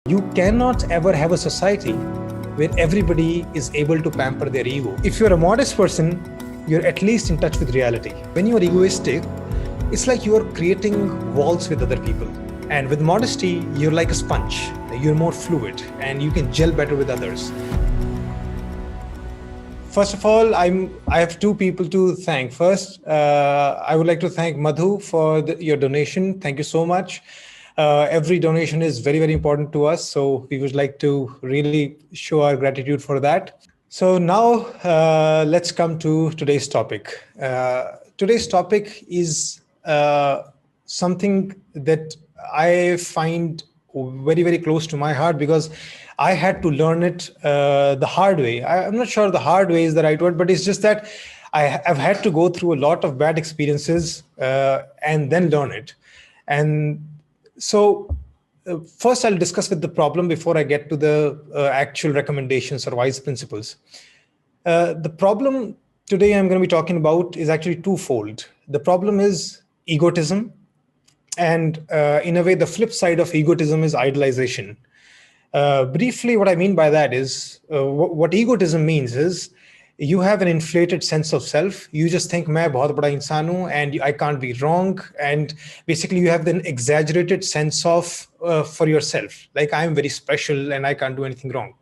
You cannot ever have a society where everybody is able to pamper their ego. If you're a modest person, you're at least in touch with reality. When you're egoistic, it's like you're creating walls with other people. And with modesty, you're like a sponge. You're more fluid and you can gel better with others. First of all, I have two people to thank. First, I would like to thank Madhu for your donation. Thank you so much. Every donation is very, very important to us. So we would like to really show our gratitude for that. So now let's come to today's topic. Today's topic is something that I find very, very close to my heart because I had to learn it the hard way. I'm not sure the hard way is the right word, but it's just that I've had to go through a lot of bad experiences and then learn it. And so first I'll discuss with the problem before I get to the actual recommendations or wise principles. The problem today I'm going to be talking about is actually twofold. The problem is egotism. And in a way, the flip side of egotism is idolization. Briefly, what I mean by that is what egotism means is you have an inflated sense of self. You just think, "Main bahut bada insaan hu, and I can't be wrong." And basically, you have an exaggerated sense of for yourself, like I'm very special and I can't do anything wrong.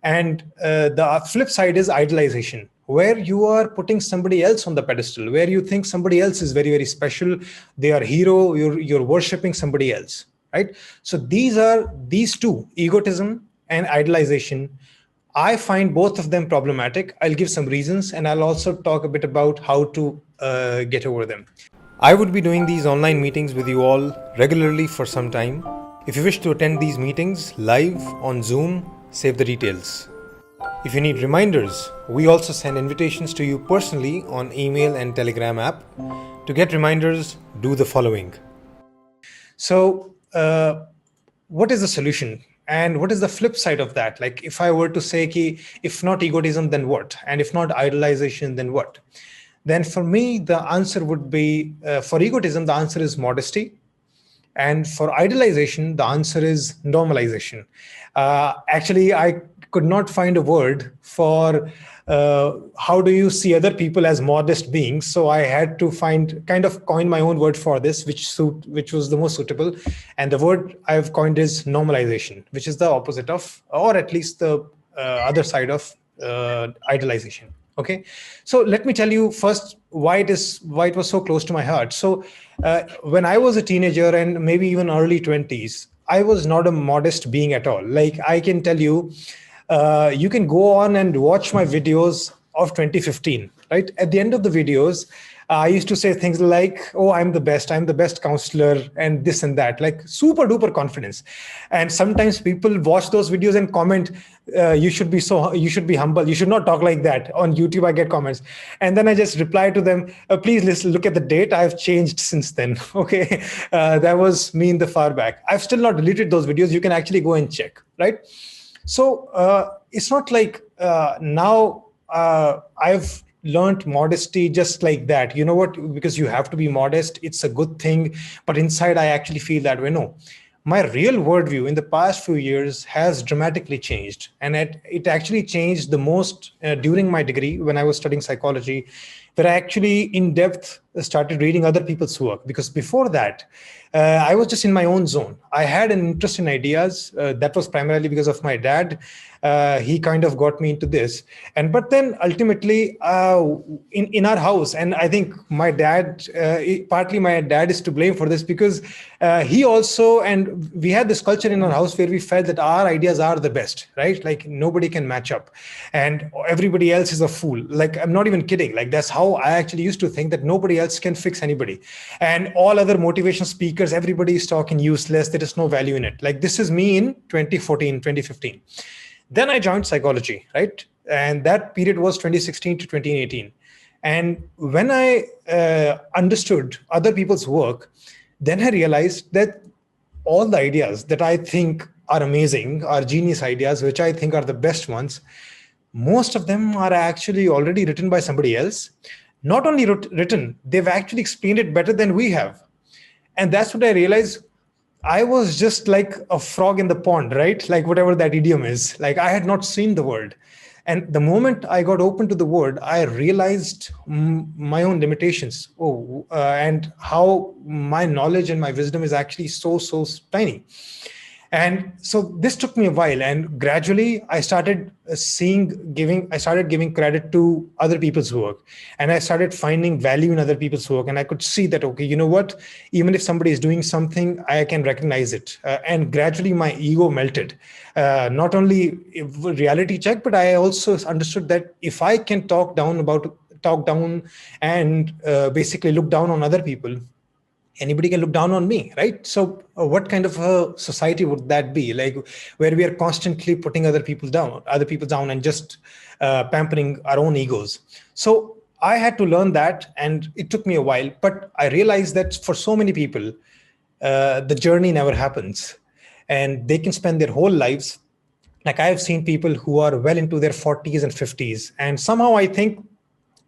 And the flip side is idolization, where you are putting somebody else on the pedestal, where you think somebody else is very, very special. They are hero. You're worshiping somebody else, right? So these two, egotism and idolization. I find both of them problematic. I'll give some reasons, and I'll also talk a bit about how to get over them. I would be doing these online meetings with you all regularly for some time. If you wish to attend these meetings live on Zoom, save the details. If you need reminders, we also send invitations to you personally on email and Telegram app. To get reminders, do the following. So, what is the solution? And what is the flip side of that? Like if I were to say, if not egotism, then what? And if not idolization, then what? Then for me, the answer would be, for egotism, the answer is modesty. And for idolization, the answer is normalization. Actually, I could not find a word for how do you see other people as modest beings. So I had to coin my own word for this, which was the most suitable. And the word I've coined is normalization, which is the opposite of, or at least the other side of idolization. Okay, so let me tell you first why it was so close to my heart. So when I was a teenager and maybe even early 20s, I was not a modest being at all. Like I can tell you, you can go on and watch my videos of 2015, right? At the end of the videos, I used to say things like, "Oh, I'm the best counselor," and this and that, like super duper confidence. And sometimes people watch those videos and comment, you should be humble. You should not talk like that." On YouTube, I get comments. And then I just reply to them, "Please look at the date. I've changed since then." Okay. That was me in the far back. I've still not deleted those videos. You can actually go and check, right? So it's not like now I've learned modesty just like that. You know what? Because you have to be modest. It's a good thing. But inside, I actually feel that way. No. My real worldview in the past few years has dramatically changed. And it actually changed the most during my degree when I was studying psychology, where I actually in depth started reading other people's work. Because before that, I was just in my own zone. I had an interest in ideas. That was primarily because of my dad. He kind of got me into this. But then ultimately in our house, and I think my dad, partly my dad is to blame for this because he also, and we had this culture in our house where we felt that our ideas are the best, right? Like nobody can match up and everybody else is a fool. Like, I'm not even kidding. Like that's how I actually used to think, that nobody else can fix anybody. And all other motivation speakers, everybody is talking useless. There is no value in it. Like this is me in 2014, 2015. Then I joined psychology, right? And that period was 2016 to 2018. And when I understood other people's work, then I realized that all the ideas that I think are amazing, are genius ideas, which I think are the best ones, most of them are actually already written by somebody else. Not only written, they've actually explained it better than we have. And that's what I realized. I was just like a frog in the pond, right? Like whatever that idiom is. Like I had not seen the world. And the moment I got open to the word, I realized my own limitations. And how my knowledge and my wisdom is actually so tiny. And so this took me a while, and gradually I started I started giving credit to other people's work, and I started finding value in other people's work. And I could see that, okay, you know what, even if somebody is doing something, I can recognize it. And gradually my ego melted. Not only reality check, but I also understood that if I can talk down and basically look down on other people, anybody can look down on me, right? So what kind of a society would that be, like, where we are constantly putting other people down and just pampering our own egos? So I had to learn that, and it took me a while, but I realized that for so many people, the journey never happens, and they can spend their whole lives. Like, I have seen people who are well into their 40s and 50s, and somehow I think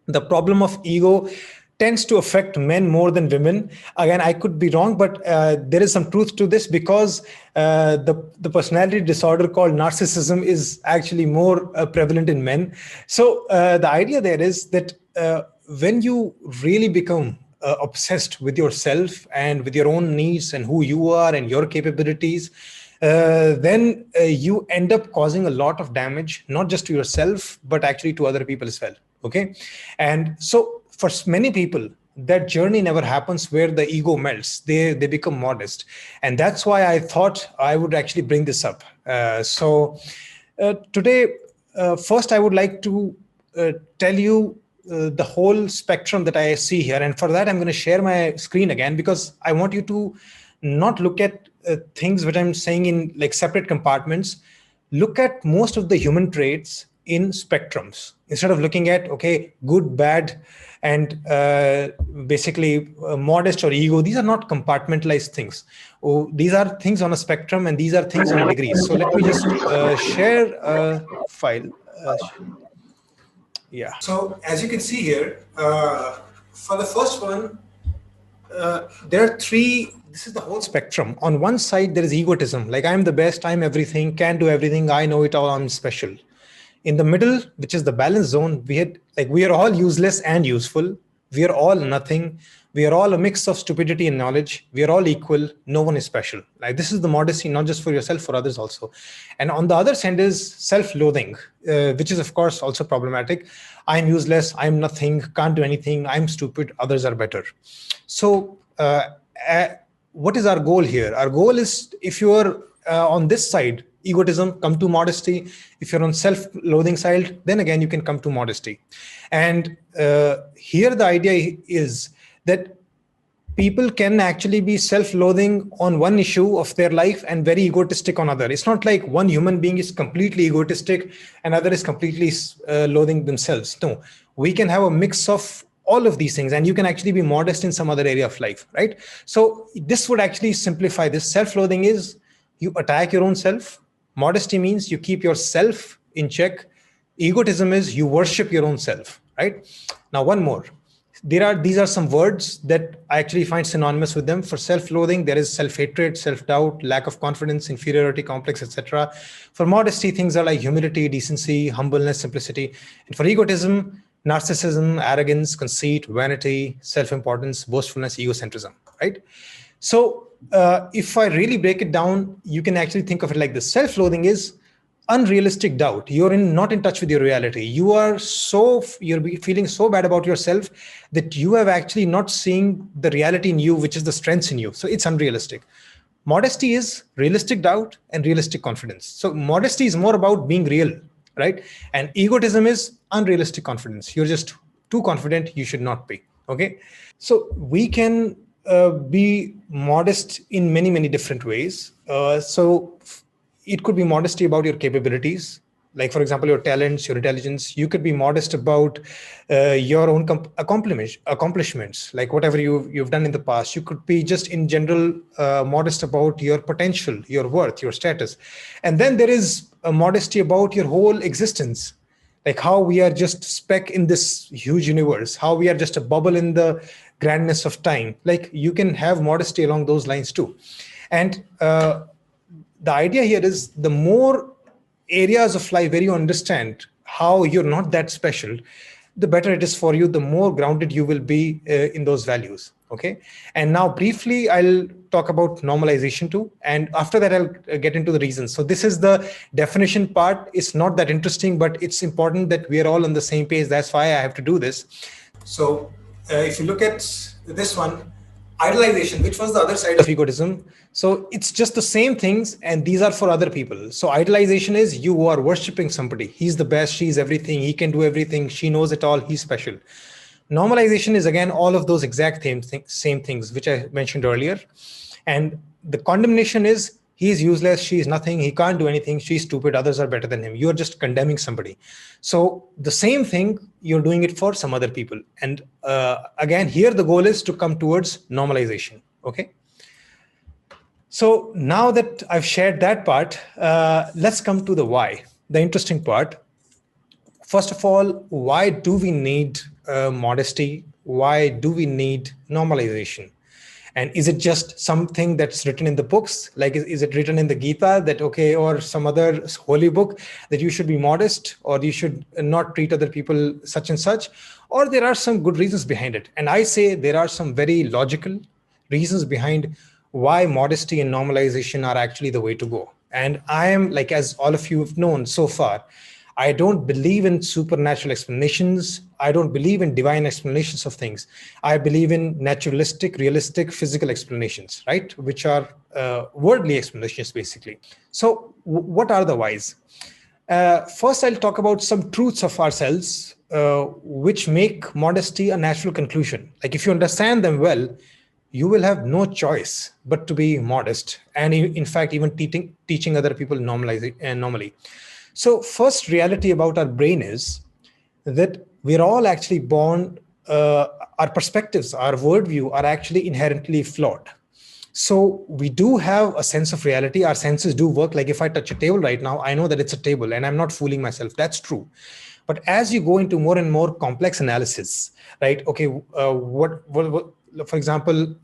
the problem of ego tends to affect men more than women. Again, I could be wrong, but there is some truth to this, because the personality disorder called narcissism is actually more prevalent in men. So the idea there is that when you really become obsessed with yourself and with your own needs and who you are and your capabilities, then you end up causing a lot of damage, not just to yourself, but actually to other people as well. Okay. And so for many people, that journey never happens where the ego melts. They become modest. And that's why I thought I would actually bring this up. Today, first, I would like to tell you the whole spectrum that I see here. And for that, I'm going to share my screen again, because I want you to not look at things which I'm saying in like separate compartments. Look at most of the human traits in spectrums, instead of looking at, okay, good, bad, and basically modest or ego. These are not compartmentalized things. These are things on a spectrum, and these are things on degrees. So let me just share a file. Yeah. So as you can see here, for the first one, there are three. This is the whole spectrum. On one side, there is egotism, like I'm the best, I'm everything, can do everything, I know it all, I'm special. In the middle, which is the balance zone, we are all useless and useful. We are all nothing. We are all a mix of stupidity and knowledge. We are all equal. No one is special. Like, this is the modesty, not just for yourself, for others also. And on the other side is self-loathing, which is of course also problematic. I'm useless. I'm nothing. Can't do anything. I'm stupid. Others are better. So what is our goal here? Our goal is, if you are on this side, egotism, come to modesty. If you're on self-loathing side, then again, you can come to modesty. And here the idea is that people can actually be self-loathing on one issue of their life and very egotistic on other. It's not like one human being is completely egotistic and other is completely loathing themselves. No, we can have a mix of all of these things, and you can actually be modest in some other area of life, right? So this would actually simplify this. Self-loathing is you attack your own self. Modesty means you keep yourself in check. Egotism is you worship your own self, right? Now, one more. These are some words that I actually find synonymous with them. For self-loathing, there is self-hatred, self-doubt, lack of confidence, inferiority complex, etc. For modesty, things are like humility, decency, humbleness, simplicity. And for egotism, narcissism, arrogance, conceit, vanity, self-importance, boastfulness, egocentrism, right? So if I really break it down, you can actually think of it like this. Self-loathing is unrealistic doubt. You're not in touch with your reality. You're feeling so bad about yourself that you have actually not seeing the reality in you, which is the strengths in you. So it's unrealistic. Modesty is realistic doubt and realistic confidence. So modesty is more about being real, right? And egotism is unrealistic confidence. You're just too confident. You should not be. Okay. So we can be modest in many, many different ways. So it could be modesty about your capabilities, like, for example, your talents, your intelligence. You could be modest about your own accomplishments, like whatever you've done in the past. You could be just in general modest about your potential, your worth, your status. And then there is a modesty about your whole existence, like how we are just speck in this huge universe, how we are just a bubble in the grandness of time. Like, you can have modesty along those lines too. And the idea here is the more areas of life where you understand how you're not that special, the better it is for you, the more grounded you will be in those values. Okay. And now briefly, I'll talk about normalization too. And after that, I'll get into the reasons. So this is the definition part. It's not that interesting, but it's important that we are all on the same page. That's why I have to do this. So if you look at this one, idolization, which was the other side of egotism. So it's just the same things, and these are for other people. So idolization is you are worshiping somebody. He's the best, she's everything, he can do everything, she knows it all, he's special. Normalization is again all of those exact same things which I mentioned earlier. And the condemnation is he's useless, she's nothing, he can't do anything, she's stupid, others are better than him. You're just condemning somebody. So the same thing, you're doing it for some other people. And again, here the goal is to come towards normalization. Okay. So now that I've shared that part, let's come to the why, the interesting part. First of all, why do we need modesty? Why do we need normalization? And is it just something that's written in the books? Like, is it written in the Gita that, okay, or some other holy book that you should be modest or you should not treat other people such and such? Or there are some good reasons behind it. And I say there are some very logical reasons behind why modesty and normalization are actually the way to go. And I am, like, as all of you have known so far, I don't believe in supernatural explanations. I don't believe in divine explanations of things. I believe in naturalistic, realistic, physical explanations, right? Which are worldly explanations, basically. So what are the whys? First, I'll talk about some truths of ourselves, which make modesty a natural conclusion. Like, if you understand them well, you will have no choice but to be modest. And in fact, even teaching other people normally. So first reality about our brain is that we're all actually born, our perspectives, our worldview are actually inherently flawed. So we do have a sense of reality. Our senses do work. Like, if I touch a table right now, I know that it's a table and I'm not fooling myself. That's true. But as you go into more and more complex analysis, right? Okay, what for example,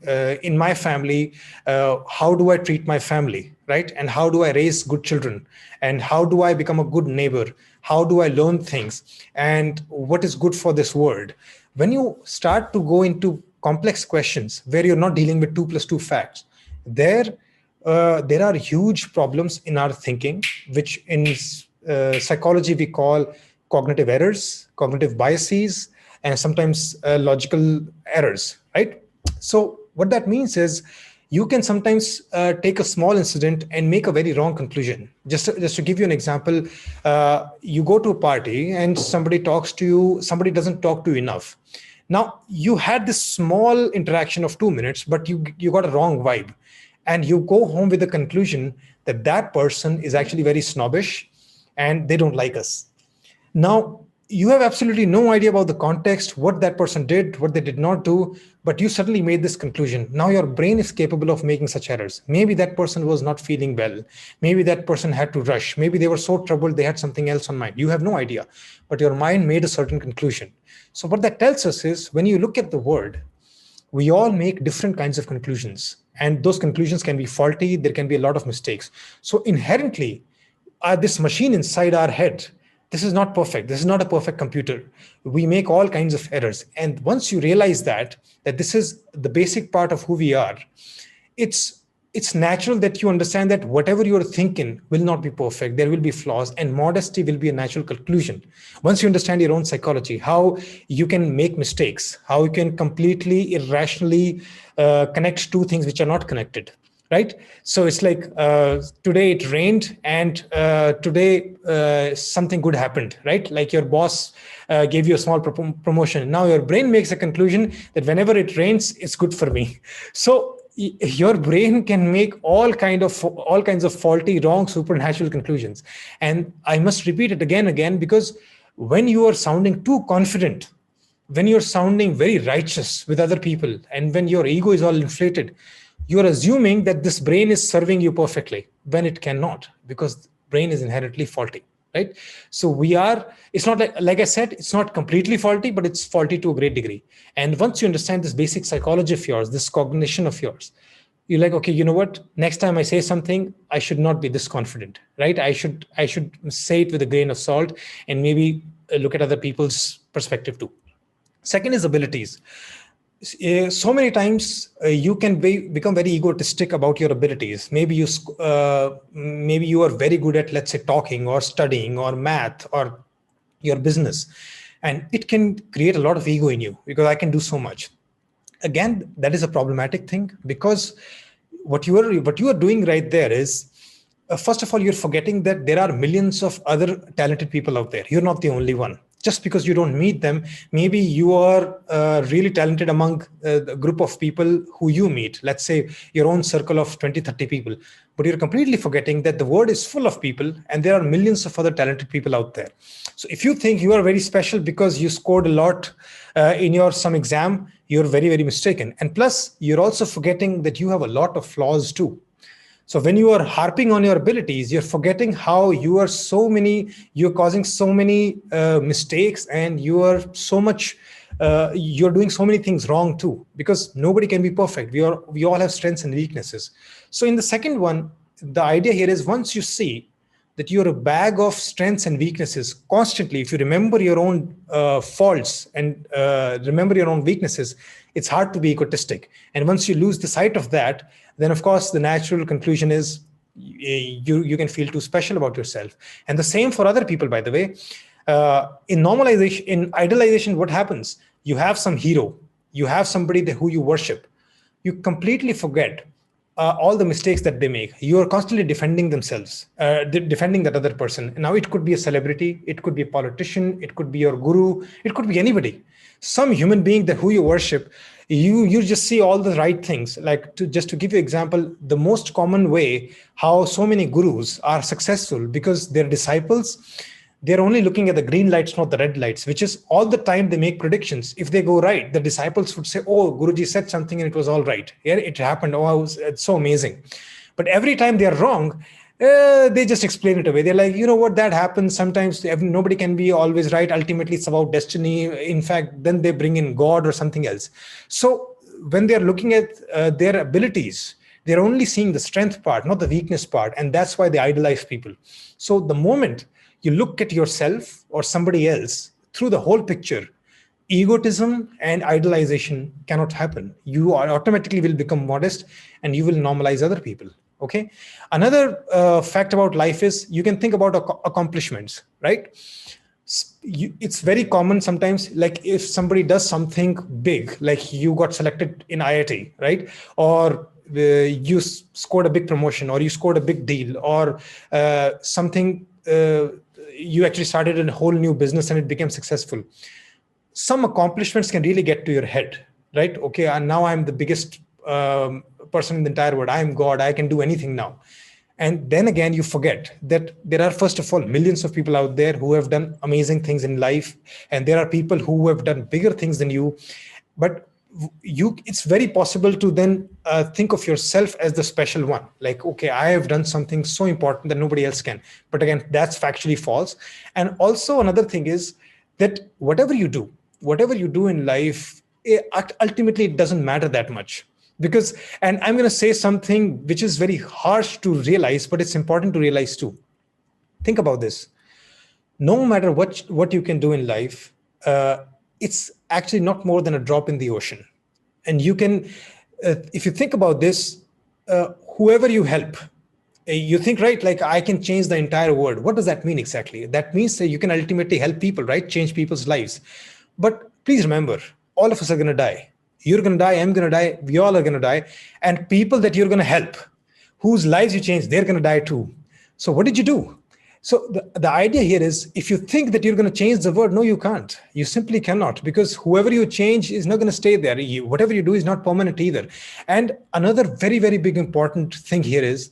in my family, how do I treat my family, right? And how do I raise good children? And how do I become a good neighbor? How do I learn things? And what is good for this world? When you start to go into complex questions where you're not dealing with 2 + 2 facts, there are huge problems in our thinking, which in psychology we call cognitive errors, cognitive biases, and sometimes logical errors, right? So what that means is you can sometimes take a small incident and make a very wrong conclusion. Just to give you an example, you go to a party and somebody talks to you, somebody doesn't talk to you enough. Now, you had this small interaction of 2 minutes, but you got a wrong vibe. And you go home with the conclusion that that person is actually very snobbish and they don't like us. Now, you have absolutely no idea about the context, what that person did, what they did not do, but you suddenly made this conclusion. Now your brain is capable of making such errors. Maybe that person was not feeling well. Maybe that person had to rush. Maybe they were so troubled, they had something else on mind. You have no idea, but your mind made a certain conclusion. So what that tells us is when you look at the world, we all make different kinds of conclusions, and those conclusions can be faulty. There can be a lot of mistakes. So inherently, this machine inside our head, this is not perfect. This is not a perfect computer. We make all kinds of errors. And once you realize that this is the basic part of who we are, it's natural that you understand that whatever you're thinking will not be perfect. There will be flaws, and modesty will be a natural conclusion. Once you understand your own psychology, how you can make mistakes, how you can completely irrationally connect two things which are not connected. Right? So it's like today it rained and today something good happened, right? Like your boss gave you a small promotion. Now your brain makes a conclusion that whenever it rains, it's good for me. So your brain can make all kinds of faulty, wrong, supernatural conclusions. And I must repeat it again, because when you are sounding too confident, when you're sounding very righteous with other people, and when your ego is all inflated, you're assuming that this brain is serving you perfectly when it cannot, because the brain is inherently faulty, right? So it's not like I said, it's not completely faulty, but it's faulty to a great degree. And once you understand this basic psychology of yours, this cognition of yours, you're like, okay, you know what? Next time I say something, I should not be this confident, right? I should say it with a grain of salt and maybe look at other people's perspective too. Second is abilities. So many times you can become very egotistic about your abilities. Maybe you are very good at, let's say, talking or studying or math or your business, and it can create a lot of ego in you because I can do so much. Again, that is a problematic thing, because what you are doing right there is, first of all, you're forgetting that there are millions of other talented people out there. You're not the only one. Just because you don't meet them, maybe you are really talented among the group of people who you meet, let's say your own circle of 20, 30 people. But you're completely forgetting that the world is full of people and there are millions of other talented people out there. So if you think you are very special because you scored a lot in your some exam, you're very, very mistaken. And plus, you're also forgetting that you have a lot of flaws too. So when you are harping on your abilities, you're forgetting how you're causing so many mistakes, and you're doing so many things wrong too, because nobody can be perfect. We all have strengths and weaknesses. So in the second one, the idea here is, once you see that you're a bag of strengths and weaknesses constantly, if you remember your own faults and remember your own weaknesses, it's hard to be egotistic. And once you lose the sight of that, then of course the natural conclusion is you can feel too special about yourself. And the same for other people, by the way. In normalization, in idolization, what happens? You have some hero, you have somebody who you worship. You completely forget all the mistakes that they make. You are constantly defending themselves, defending that other person. Now, it could be a celebrity, it could be a politician, it could be your guru, it could be anybody, some human being that who you worship. You just see all the right things. Like, just to give you example, the most common way how so many gurus are successful, because their disciples, they're only looking at the green lights, not the red lights, which is all the time they make predictions. If they go right, the disciples would say, oh, Guruji said something and it was all right. Yeah, it happened. Oh, it's so amazing. But every time they're wrong, they just explain it away. They're like, you know what, that happens sometimes. Nobody can be always right. Ultimately, it's about destiny. In fact, then they bring in God or something else. So when they're looking at their abilities, they're only seeing the strength part, not the weakness part. And that's why they idolize people. So the moment you look at yourself or somebody else through the whole picture, egotism and idolization cannot happen. You automatically will become modest and you will normalize other people. Okay. Another fact about life is, you can think about accomplishments, right? It's very common sometimes, like if somebody does something big, like you got selected in IIT, right? Or you scored a big promotion, or you scored a big deal, or something, you actually started a whole new business and it became successful. Some accomplishments can really get to your head, right? Okay, and now I'm the biggest person in the entire world. I'm God. I can do anything now. And then again, you forget that there are, first of all, millions of people out there who have done amazing things in life. And there are people who have done bigger things than you. But it's very possible to then think of yourself as the special one. Like, okay, I have done something so important that nobody else can. But again, that's factually false. And also another thing is that whatever you do in life, ultimately it doesn't matter that much. Because, and I'm going to say something which is very harsh to realize, but it's important to realize too. Think about this. No matter what you can do in life, it's actually not more than a drop in the ocean. And you can, if you think about this, whoever you help, you think, right, like I can change the entire world. What does that mean exactly? That means that you can ultimately help people, right? Change people's lives. But please remember, all of us are going to die. You're going to die, I'm going to die, we all are going to die. And people that you're going to help, whose lives you change, they're going to die too. So what did you do? So the idea here is, if you think that you're going to change the world, no, you can't. You simply cannot, because whoever you change is not going to stay there. Whatever you do is not permanent either. And another very, very big important thing here is,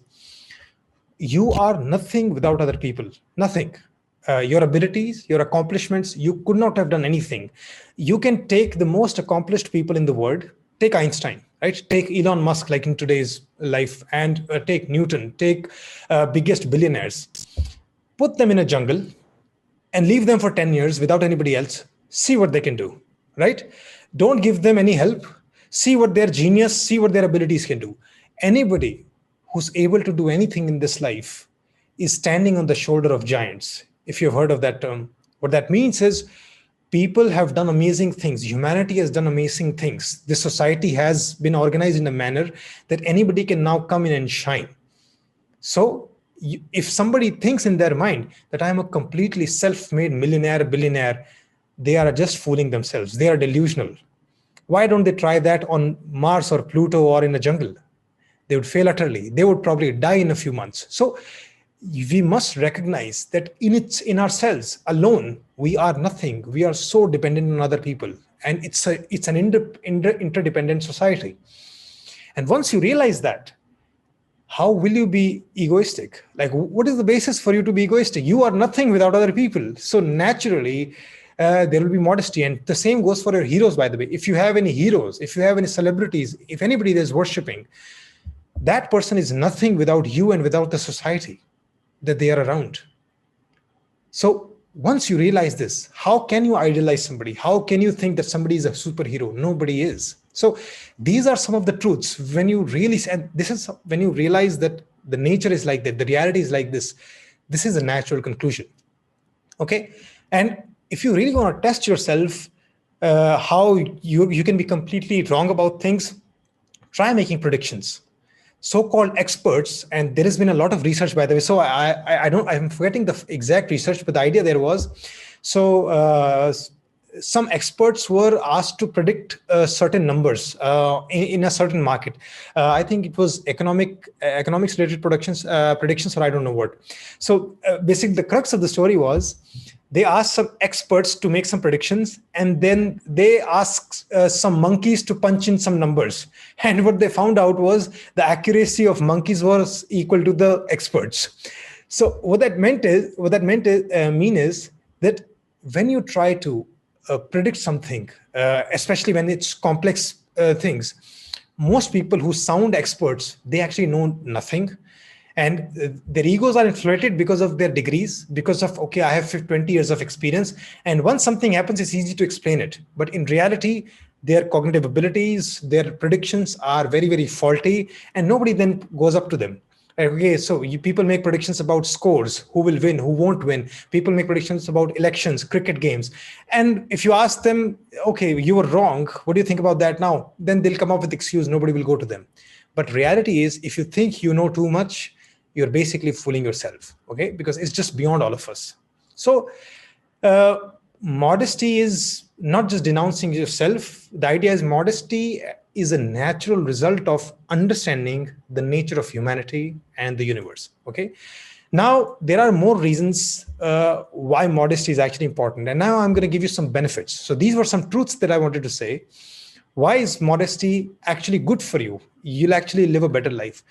you are nothing without other people. Nothing. Your abilities, your accomplishments, you could not have done anything. You can take the most accomplished people in the world, take Einstein, right? Take Elon Musk, like in today's life, and take Newton, take biggest billionaires, put them in a jungle and leave them for 10 years without anybody else. See what they can do, right? Don't give them any help. See what their genius, see what their abilities can do. Anybody who's able to do anything in this life is standing on the shoulder of giants. If you've heard of that term, what that means is people have done amazing things. Humanity has done amazing things. This society has been organized in a manner that anybody can now come in and shine. So if somebody thinks in their mind that I'm a completely self-made millionaire, billionaire, they are just fooling themselves. They are delusional. Why don't they try that on Mars or Pluto or in a jungle? They would fail utterly. They would probably die in a few months. So we must recognize that in ourselves alone, we are nothing. We are so dependent on other people. And it's an interdependent society. And once you realize that, how will you be egoistic? Like, what is the basis for you to be egoistic? You are nothing without other people. So naturally, there will be modesty. And the same goes for your heroes, by the way. If you have any heroes, if you have any celebrities, if anybody that is worshipping, that person is nothing without you and without the society that they are around. So once you realize this, how can you idolize somebody? How can you think that somebody is a superhero? Nobody is. So these are some of the truths. When you really, and this is when you realize that the nature is like that, the reality is like this, this is a natural conclusion. Okay. And if you really want to test yourself, how you can be completely wrong about things, try making predictions. So-called experts, and there has been a lot of research, by the way. So I'm forgetting the exact research, but the idea there was, some experts were asked to predict certain numbers in a certain market. I think it was economics related predictions, or I don't know what. So basically, the crux of the story was they asked some experts to make some predictions, and then they asked some monkeys to punch in some numbers. And what they found out was the accuracy of monkeys was equal to the experts. So what that meant is that when you try to predict something, especially when it's complex things, most people who sound experts, they actually know nothing. And their egos are inflated because of their degrees, because of, okay, I have 20 years of experience. And once something happens, it's easy to explain it. But in reality, their cognitive abilities, their predictions are very, very faulty, and nobody then goes up to them. Okay, so people make predictions about scores, who will win, who won't win. People make predictions about elections, cricket games. And if you ask them, okay, you were wrong, what do you think about that now? Then they'll come up with excuse, nobody will go to them. But reality is, if you think you know too much, you're basically fooling yourself, okay? Because it's just beyond all of us. So modesty is not just denouncing yourself. The idea is modesty is a natural result of understanding the nature of humanity and the universe, okay? Now, there are more reasons why modesty is actually important. And now I'm going to give you some benefits. So these were some truths that I wanted to say. Why is modesty actually good for you? You'll actually live a better life.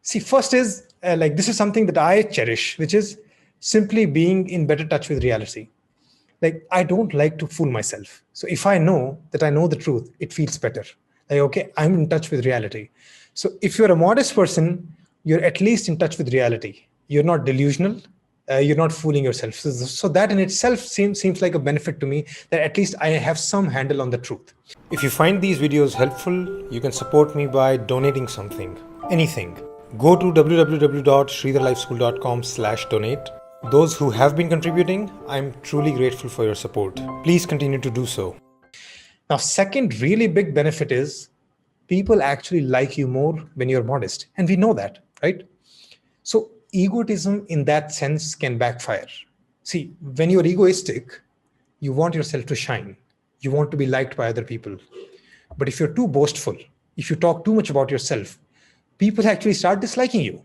See, first is, this is something that I cherish, which is simply being in better touch with reality. Like, I don't like to fool myself. So if I know that I know the truth, it feels better. Like, okay, I'm in touch with reality. So if you're a modest person, you're at least in touch with reality. You're not delusional. You're not fooling yourself. So that in itself seems like a benefit to me, that at least I have some handle on the truth. If you find these videos helpful, you can support me by donating something, anything. Go to www.shridharlifeschool.com/donate. Those who have been contributing, I'm truly grateful for your support. Please continue to do so. Now, second really big benefit is people actually like you more when you're modest. And we know that, right? So egotism in that sense can backfire. See, when you're egoistic, you want yourself to shine. You want to be liked by other people. But if you're too boastful, if you talk too much about yourself, people actually start disliking you.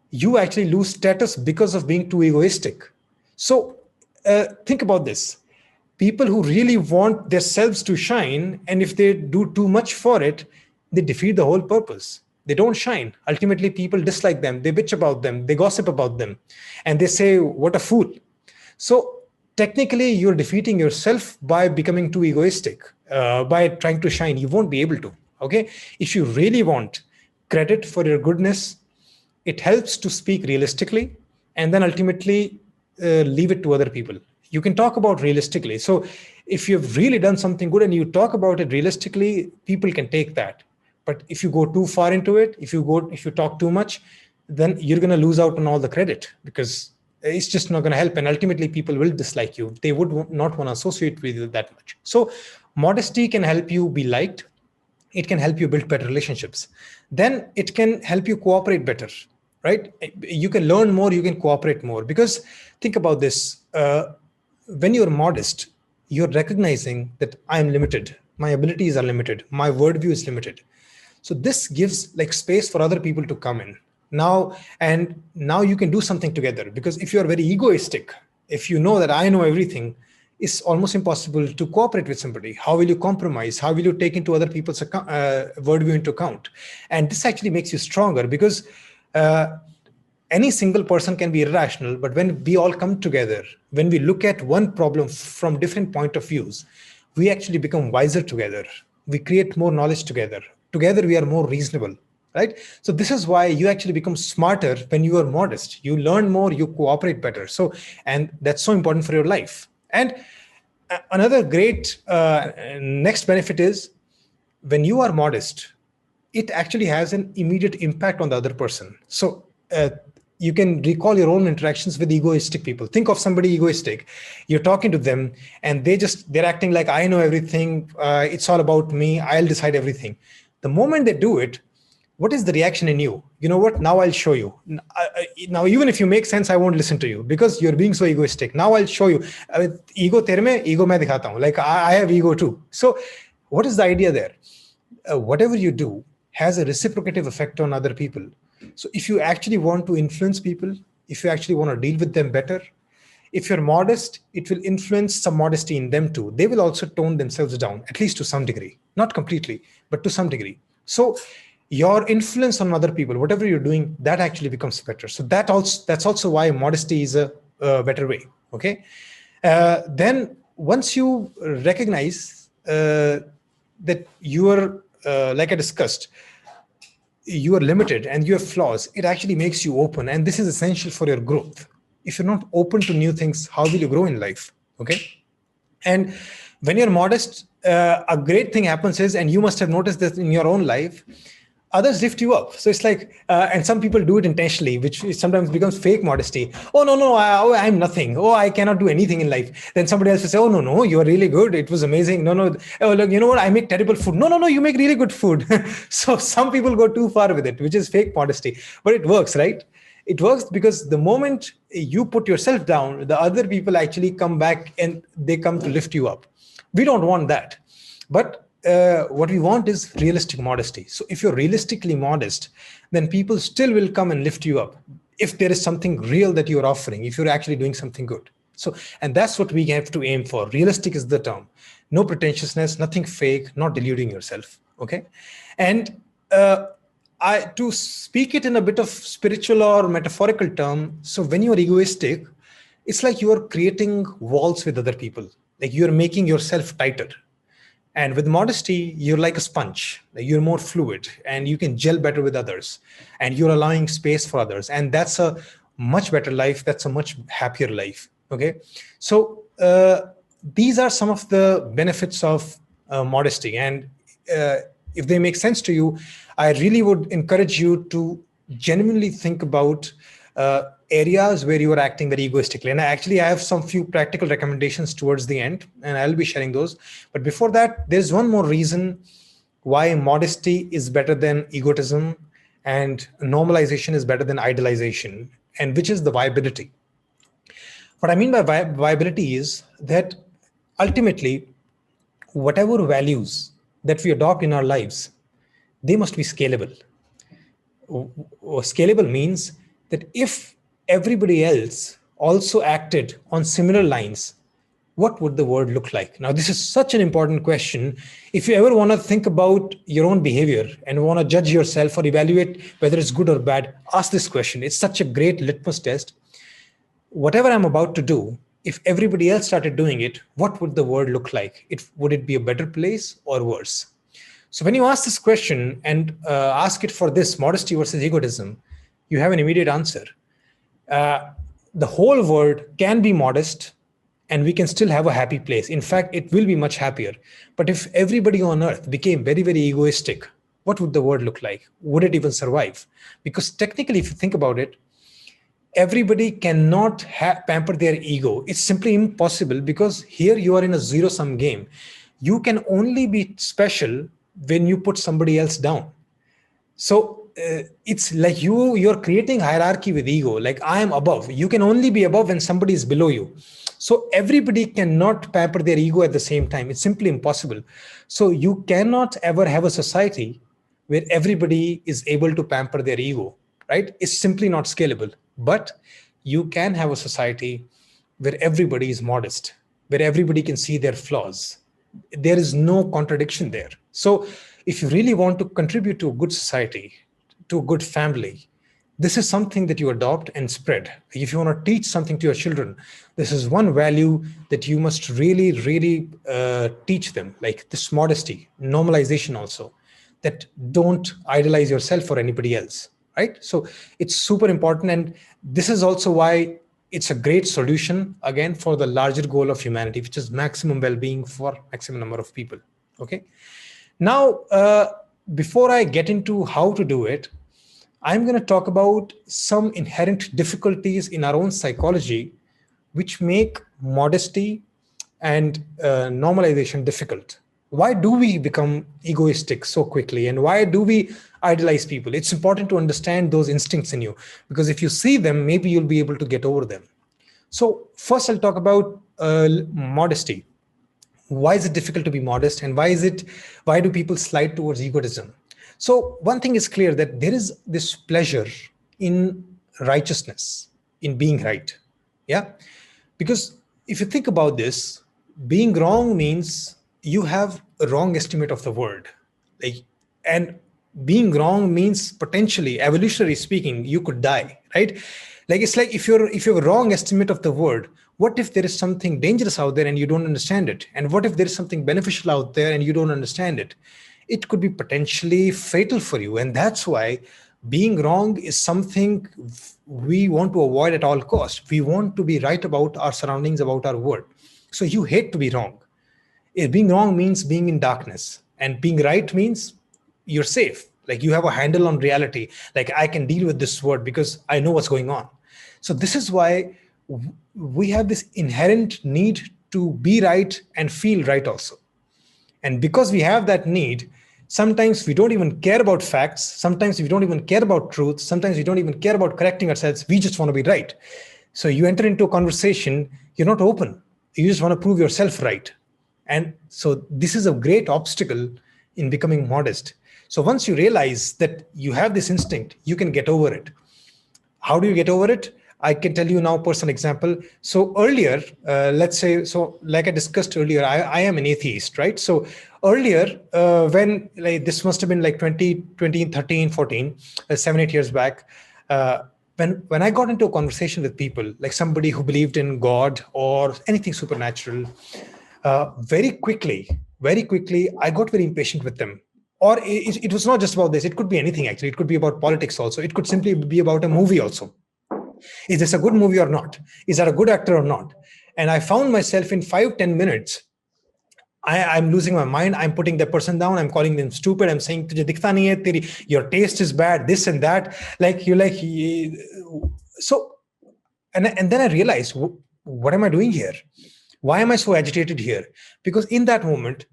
You actually lose status because of being too egoistic. So think about this. People who really want themselves to shine, and if they do too much for it, they defeat the whole purpose. They don't shine. Ultimately, people dislike them. They bitch about them. They gossip about them. And they say, what a fool. So technically, you're defeating yourself by becoming too egoistic, by trying to shine. You won't be able to. Okay? If you really want credit for your goodness, it helps to speak realistically and then ultimately leave it to other people. You can talk about realistically. So if you've really done something good and you talk about it realistically, people can take that. But if you go too far into it, if you talk too much, then you're going to lose out on all the credit, because it's just not going to help. And ultimately, people will dislike you. They would not want to associate with you that much. So modesty can help you be liked. It can help you build better relationships. Then it can help you cooperate better, right? You can learn more, you can cooperate more. Because think about this. When you're modest, you're recognizing that I'm limited. My abilities are limited. My worldview is limited. So this gives like space for other people to come in. Now you can do something together, because if you are very egoistic, if you know that I know everything, it's almost impossible to cooperate with somebody. How will you compromise? How will you take into other people's worldview into account? And this actually makes you stronger, because any single person can be irrational, but when we all come together, when we look at one problem from different point of views, we actually become wiser together. We create more knowledge together. Together, we are more reasonable. Right? So this is why you actually become smarter when you are modest. You learn more, you cooperate better. So, and that's so important for your life. And another great next benefit is, when you are modest, it actually has an immediate impact on the other person. So you can recall your own interactions with egoistic people. Think of somebody egoistic. You're talking to them and they're acting like, I know everything. It's all about me. I'll decide everything. The moment they do it, what is the reaction in you? You know what? Now I'll show you. Now, even if you make sense, I won't listen to you, because you're being so egoistic. Now I'll show you. Ego tere mein, ego main dikhata hu. Like I have ego too. So what is the idea there? Whatever you do has a reciprocative effect on other people. So if you actually want to influence people, if you actually want to deal with them better, if you're modest, it will influence some modesty in them too. They will also tone themselves down, at least to some degree. Not completely, but to some degree. So your influence on other people, whatever you're doing, that actually becomes better. So that's also why modesty is a better way. Okay. Then once you recognize that you are, like I discussed, you are limited and you have flaws, it actually makes you open. And this is essential for your growth. If you're not open to new things, how will you grow in life? Okay. And when you're modest, a great thing happens is, and you must have noticed this in your own life, others lift you up. So it's like, and some people do it intentionally, which sometimes becomes fake modesty. Oh, no, I'm nothing. Oh, I cannot do anything in life. Then somebody else will say, oh, no, you're really good. It was amazing. No. Oh, look, you know what? I make terrible food. No, you make really good food. So some people go too far with it, which is fake modesty. But it works, right? It works because the moment you put yourself down, the other people actually come back and they come to lift you up. We don't want that. But what we want is realistic modesty. So if you're realistically modest, then people still will come and lift you up. If there is something real that you're offering, if you're actually doing something good. So, and that's what we have to aim for. Realistic is the term. No pretentiousness, nothing fake, not deluding yourself. Okay. And to speak it in a bit of spiritual or metaphorical term. So when you're egoistic, it's like you're creating walls with other people. Like you're making yourself tighter. And with modesty, you're like a sponge. You're more fluid and you can gel better with others. And you're allowing space for others. And that's a much better life. That's a much happier life. Okay. So these are some of the benefits of modesty. And if they make sense to you, I really would encourage you to genuinely think about areas where you are acting very egoistically. And I have some few practical recommendations towards the end, and I'll be sharing those. But before that, there's one more reason why modesty is better than egotism and normalization is better than idolization, and which is the viability. What I mean by viability is that ultimately, whatever values that we adopt in our lives, they must be scalable. Scalable means that if everybody else also acted on similar lines, what would the world look like? Now, this is such an important question. If you ever want to think about your own behavior and want to judge yourself or evaluate whether it's good or bad, ask this question. It's such a great litmus test. Whatever I'm about to do, if everybody else started doing it, what would the world look like? Would it be a better place or worse? So when you ask this question and ask it for this modesty versus egotism, you have an immediate answer. The whole world can be modest and we can still have a happy place. In fact, it will be much happier. But if everybody on earth became very, very egoistic, what would the world look like? Would it even survive? Because technically, if you think about it, everybody cannot pamper their ego. It's simply impossible, because here you are in a zero-sum game. You can only be special when you put somebody else down. So it's like you're creating hierarchy with ego. Like, I am above. You can only be above when somebody is below you. So everybody cannot pamper their ego at the same time. It's simply impossible. So you cannot ever have a society where everybody is able to pamper their ego, right? It's simply not scalable. But you can have a society where everybody is modest, where everybody can see their flaws. There is no contradiction there. So if you really want to contribute to a good society, to a good family, this is something that you adopt and spread. If you want to teach something to your children, this is one value that you must really, really teach them, like this modesty, normalization also, that don't idolize yourself or anybody else, right? So it's super important. And this is also why it's a great solution, again, for the larger goal of humanity, which is maximum well-being for maximum number of people, okay? Now, before I get into how to do it, I'm going to talk about some inherent difficulties in our own psychology, which make modesty and normalization difficult. Why do we become egoistic so quickly? And why do we idolize people? It's important to understand those instincts in you, because if you see them, maybe you'll be able to get over them. So first, I'll talk about modesty. Why is it difficult to be modest? And why do people slide towards egotism? So one thing is clear, that there is this pleasure in righteousness, in being right. Yeah. Because if you think about this, being wrong means you have a wrong estimate of the world. And being wrong means, potentially, evolutionary speaking, you could die, right? Like, it's like if you have a wrong estimate of the world, what if there is something dangerous out there and you don't understand it? And what if there is something beneficial out there and you don't understand it? It could be potentially fatal for you. And that's why being wrong is something we want to avoid at all costs. We want to be right about our surroundings, about our world. So you hate to be wrong. Being wrong means being in darkness, and being right means you're safe. Like, you have a handle on reality. Like, I can deal with this world because I know what's going on. So this is why we have this inherent need to be right and feel right also. And because we have that need, sometimes we don't even care about facts. Sometimes we don't even care about truth. Sometimes we don't even care about correcting ourselves. We just want to be right. So you enter into a conversation, you're not open. You just want to prove yourself right. And so this is a great obstacle in becoming modest. So once you realize that you have this instinct, you can get over it. How do you get over it? I can tell you now, personal example. So earlier, let's say, so like I discussed earlier, I am an atheist, right? So earlier, when this must have been like 2013, 14, 7, 8 years back, when I got into a conversation with people, like somebody who believed in God or anything supernatural, very quickly, I got very impatient with them. Or it was not just about this. It could be anything, actually. It could be about politics also. It could simply be about a movie also. Is this a good movie or not? Is that a good actor or not? And I found myself in 5-10 minutes, I'm losing my mind. I'm putting that person down. I'm calling them stupid. I'm saying, "Tujhe dikhta nahi hai, your taste is bad, this and that." So, and then I realized, what am I doing here? Why am I so agitated here? Because in that moment,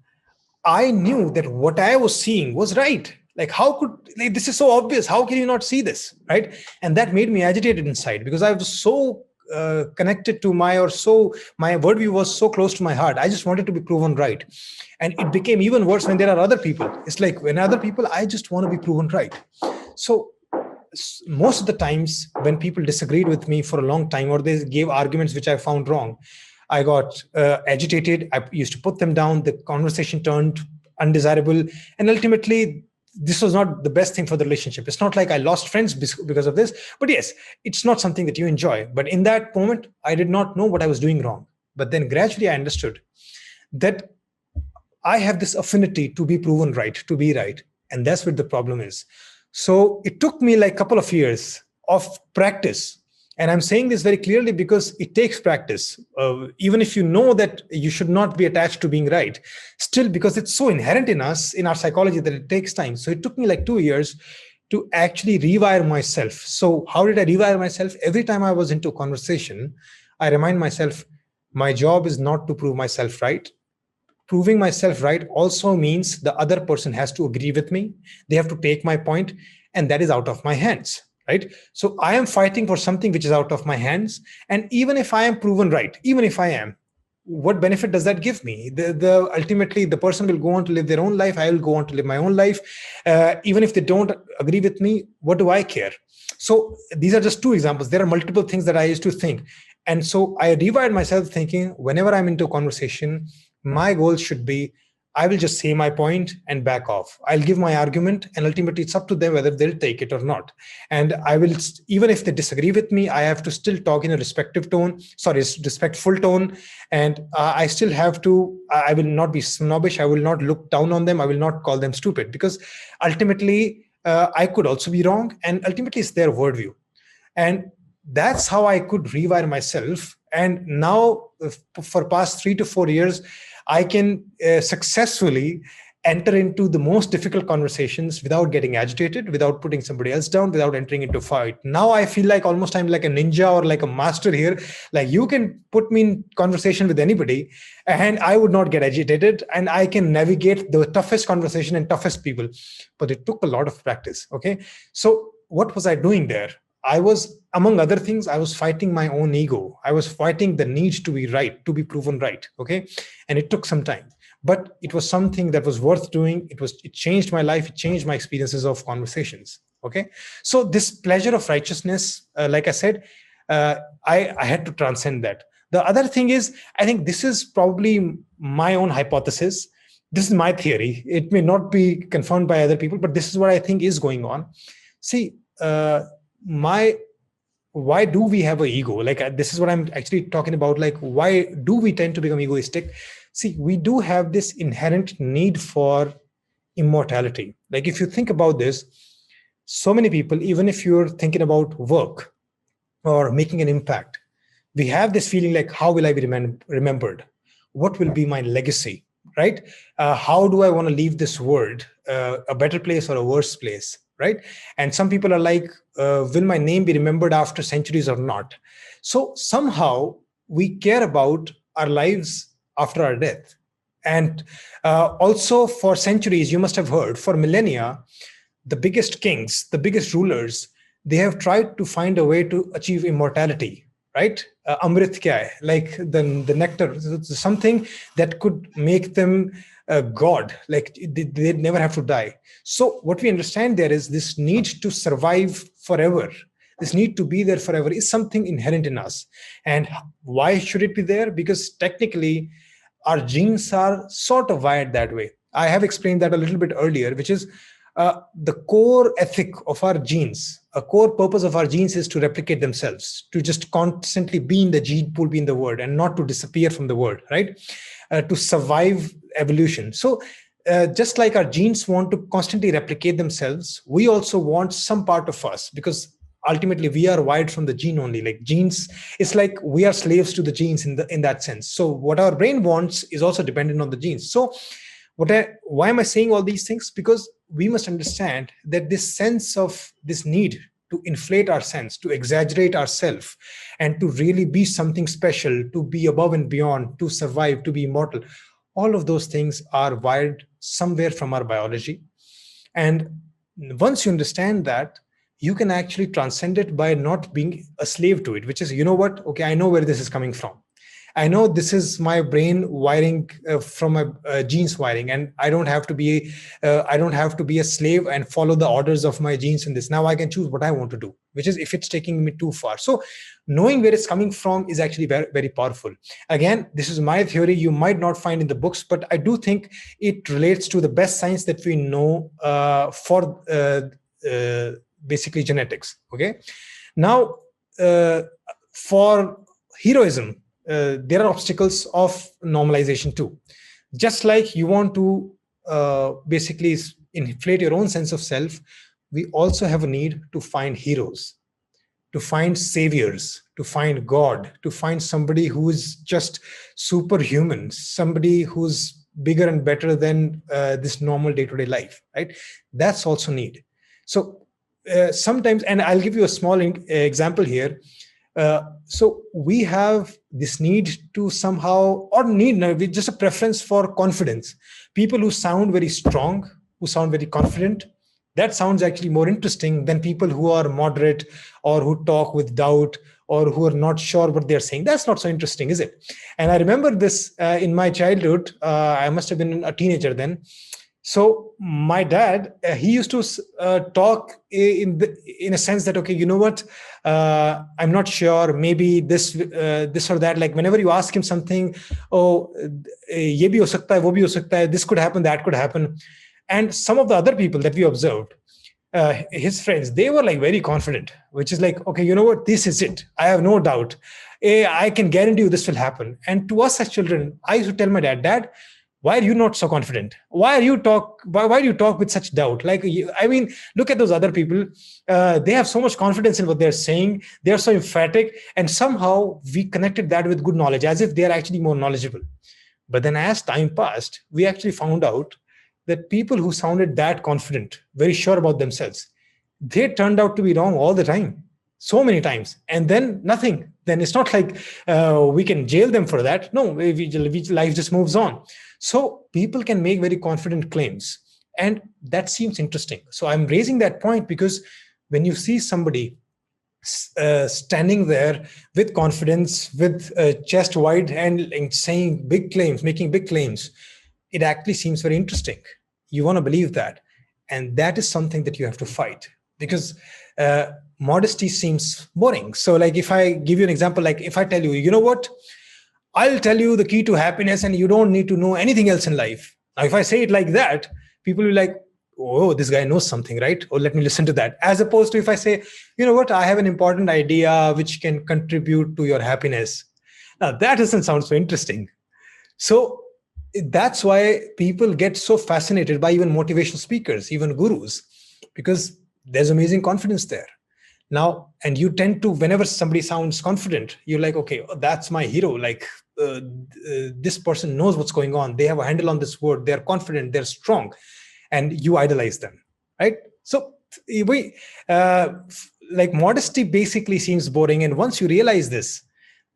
I knew that what I was seeing was right. Like, this is so obvious. How can you not see this, right? And that made me agitated inside, because I was so connected to my worldview was so close to my heart. I just wanted to be proven right. And it became even worse when there are other people. It's like, when other people, I just want to be proven right. So most of the times when people disagreed with me for a long time, or they gave arguments which I found wrong, I got agitated. I used to put them down. The conversation turned undesirable. And ultimately, this was not the best thing for the relationship. It's not like I lost friends because of this. But yes, it's not something that you enjoy. But in that moment, I did not know what I was doing wrong. But then gradually I understood that I have this affinity to be proven right, to be right. And that's what the problem is. So it took me like a couple of years of practice And I'm saying this very clearly because it takes practice. Even if you know that you should not be attached to being right, still, because it's so inherent in us, in our psychology, that it takes time. So it took me like 2 years to actually rewire myself. So how did I rewire myself? Every time I was into a conversation, I remind myself, my job is not to prove myself right. Proving myself right also means the other person has to agree with me. They have to take my point, and that is out of my hands, right? So I am fighting for something which is out of my hands. And even if I am proven right, even if I am, what benefit does that give me? The ultimately, the person will go on to live their own life. I will go on to live my own life. Even if they don't agree with me, what do I care? So these are just two examples. There are multiple things that I used to think. And so I rewired myself thinking, whenever I'm into a conversation, my goal should be, I will just say my point and back off. I'll give my argument, and ultimately it's up to them whether they'll take it or not. And I will, even if they disagree with me, I have to still talk in a respectful tone. And I still have to, I will not be snobbish. I will not look down on them. I will not call them stupid, because ultimately I could also be wrong. And ultimately it's their worldview. And that's how I could rewire myself. And now for past 3 to 4 years, I can successfully enter into the most difficult conversations without getting agitated, without putting somebody else down, without entering into a fight. Now I feel like almost I'm like a ninja or like a master here. Like, you can put me in conversation with anybody and I would not get agitated, and I can navigate the toughest conversation and toughest people. But it took a lot of practice. Okay. So what was I doing there? I was, among other things, I was fighting my own ego. I was fighting the need to be right, to be proven right. Okay. And it took some time, but it was something that was worth doing. It changed my life. It changed my experiences of conversations. Okay. So this pleasure of righteousness, like I said, I had to transcend that. The other thing is, I think this is probably my own hypothesis. This is my theory. It may not be confirmed by other people, but this is what I think is going on. See, why do we have an ego? Like, this is what I'm actually talking about. Like, why do we tend to become egoistic? See, we do have this inherent need for immortality. Like, if you think about this, so many people, even if you're thinking about work or making an impact, we have this feeling like, how will I be remembered? What will be my legacy, right? How do I want to leave this world, a better place or a worse place, right? And some people are like, will my name be remembered after centuries or not? So somehow we care about our lives after our death. And also, for centuries, you must have heard, for millennia, the biggest kings, the biggest rulers, they have tried to find a way to achieve immortality, right? Amrit kya hai? Like the nectar, something that could make them God, like they'd never have to die. So what we understand there is this need to survive forever. This need to be there forever is something inherent in us. And why should it be there? Because technically, our genes are sort of wired that way. I have explained that a little bit earlier, which is the core ethic of our genes. A core purpose of our genes is to replicate themselves, to just constantly be in the gene pool, be in the world, and not to disappear from the world, right? To survive evolution. So just like our genes want to constantly replicate themselves, we also want some part of us, because ultimately we are wired from the gene only. Like genes, it's like we are slaves to the genes in that sense. So what our brain wants is also dependent on the genes. So why am I saying all these things? Because we must understand that this sense of this need to inflate our sense, to exaggerate ourselves, and to really be something special, to be above and beyond, to survive, to be immortal, all of those things are wired somewhere from our biology. And once you understand that, you can actually transcend it by not being a slave to it, which is, you know what? Okay, I know where this is coming from. I know this is my brain wiring from my genes wiring, and I don't have to be a slave and follow the orders of my genes in this. Now I can choose what I want to do, which is if it's taking me too far. So knowing where it's coming from is actually very, very powerful. Again, this is my theory. You might not find in the books, but I do think it relates to the best science that we know for basically genetics. Okay. Now, for heroism, there are obstacles of normalization too. Just like you want to basically inflate your own sense of self, we also have a need to find heroes, to find saviors, to find God, to find somebody who is just superhuman, somebody who's bigger and better than this normal day-to-day life, right? That's also need. So sometimes, and I'll give you a small example here. So we have this need to somehow, or need, no, just a preference for confidence. People who sound very strong, who sound very confident, that sounds actually more interesting than people who are moderate or who talk with doubt or who are not sure what they're saying. That's not so interesting, is it? And I remember this in my childhood. I must have been a teenager then. So my dad, he used to talk in a sense that, okay, you know what, I'm not sure, maybe this or that. Like whenever you ask him something, oh, ye bhi ho sakta hai, wo bhi ho sakta hai, this could happen, that could happen. And some of the other people that we observed, his friends, they were like very confident, which is like, okay, you know what, this is it. I have no doubt. I can guarantee you this will happen. And to us as children, I used to tell my dad, why are you not so confident? Why do you talk with such doubt? Like, I mean, look at those other people. They have so much confidence in what they're saying. They're so emphatic. And somehow we connected that with good knowledge, as if they're actually more knowledgeable. But then as time passed, we actually found out that people who sounded that confident, very sure about themselves, they turned out to be wrong all the time, so many times. And then nothing. Then it's not like we can jail them for that. No, life just moves on. So people can make very confident claims. And that seems interesting. So I'm raising that point because when you see somebody standing there with confidence, with chest wide and saying big claims, making big claims, it actually seems very interesting. You want to believe that. And that is something that you have to fight, because modesty seems boring. So like if I give you an example, like if I tell you, you know what, I'll tell you the key to happiness and you don't need to know anything else in life. Now, if I say it like that, people will be like, oh, this guy knows something, right? Or let me listen to that. As opposed to if I say, you know what, I have an important idea which can contribute to your happiness. Now, that doesn't sound so interesting. So that's why people get so fascinated by even motivational speakers, even gurus, because there's amazing confidence there. Now, and you tend to, whenever somebody sounds confident, you're like, okay, that's my hero. Like this person knows what's going on. They have a handle on this word. They're confident. They're strong. And you idolize them, right? So like modesty basically seems boring. And once you realize this,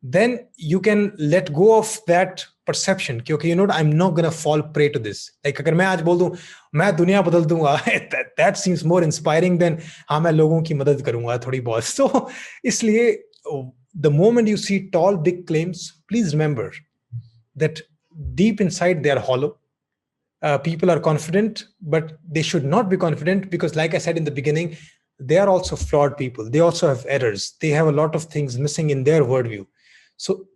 then you can let go of that perception. Okay, you know what, I'm not going to fall prey to this. Like agar main aaj bol दूं, मैं दुनिया बदल दूंगा, that seems more inspiring than हाँ मैं लोगों की मदद करूंगा थोड़ी बहुत. So इसलिए the moment you see tall big claims, please remember that deep inside they are hollow. People are confident, but they should not be confident, because like I said in the beginning, they are also flawed people. They also have errors. They have a lot of things missing in their worldview. So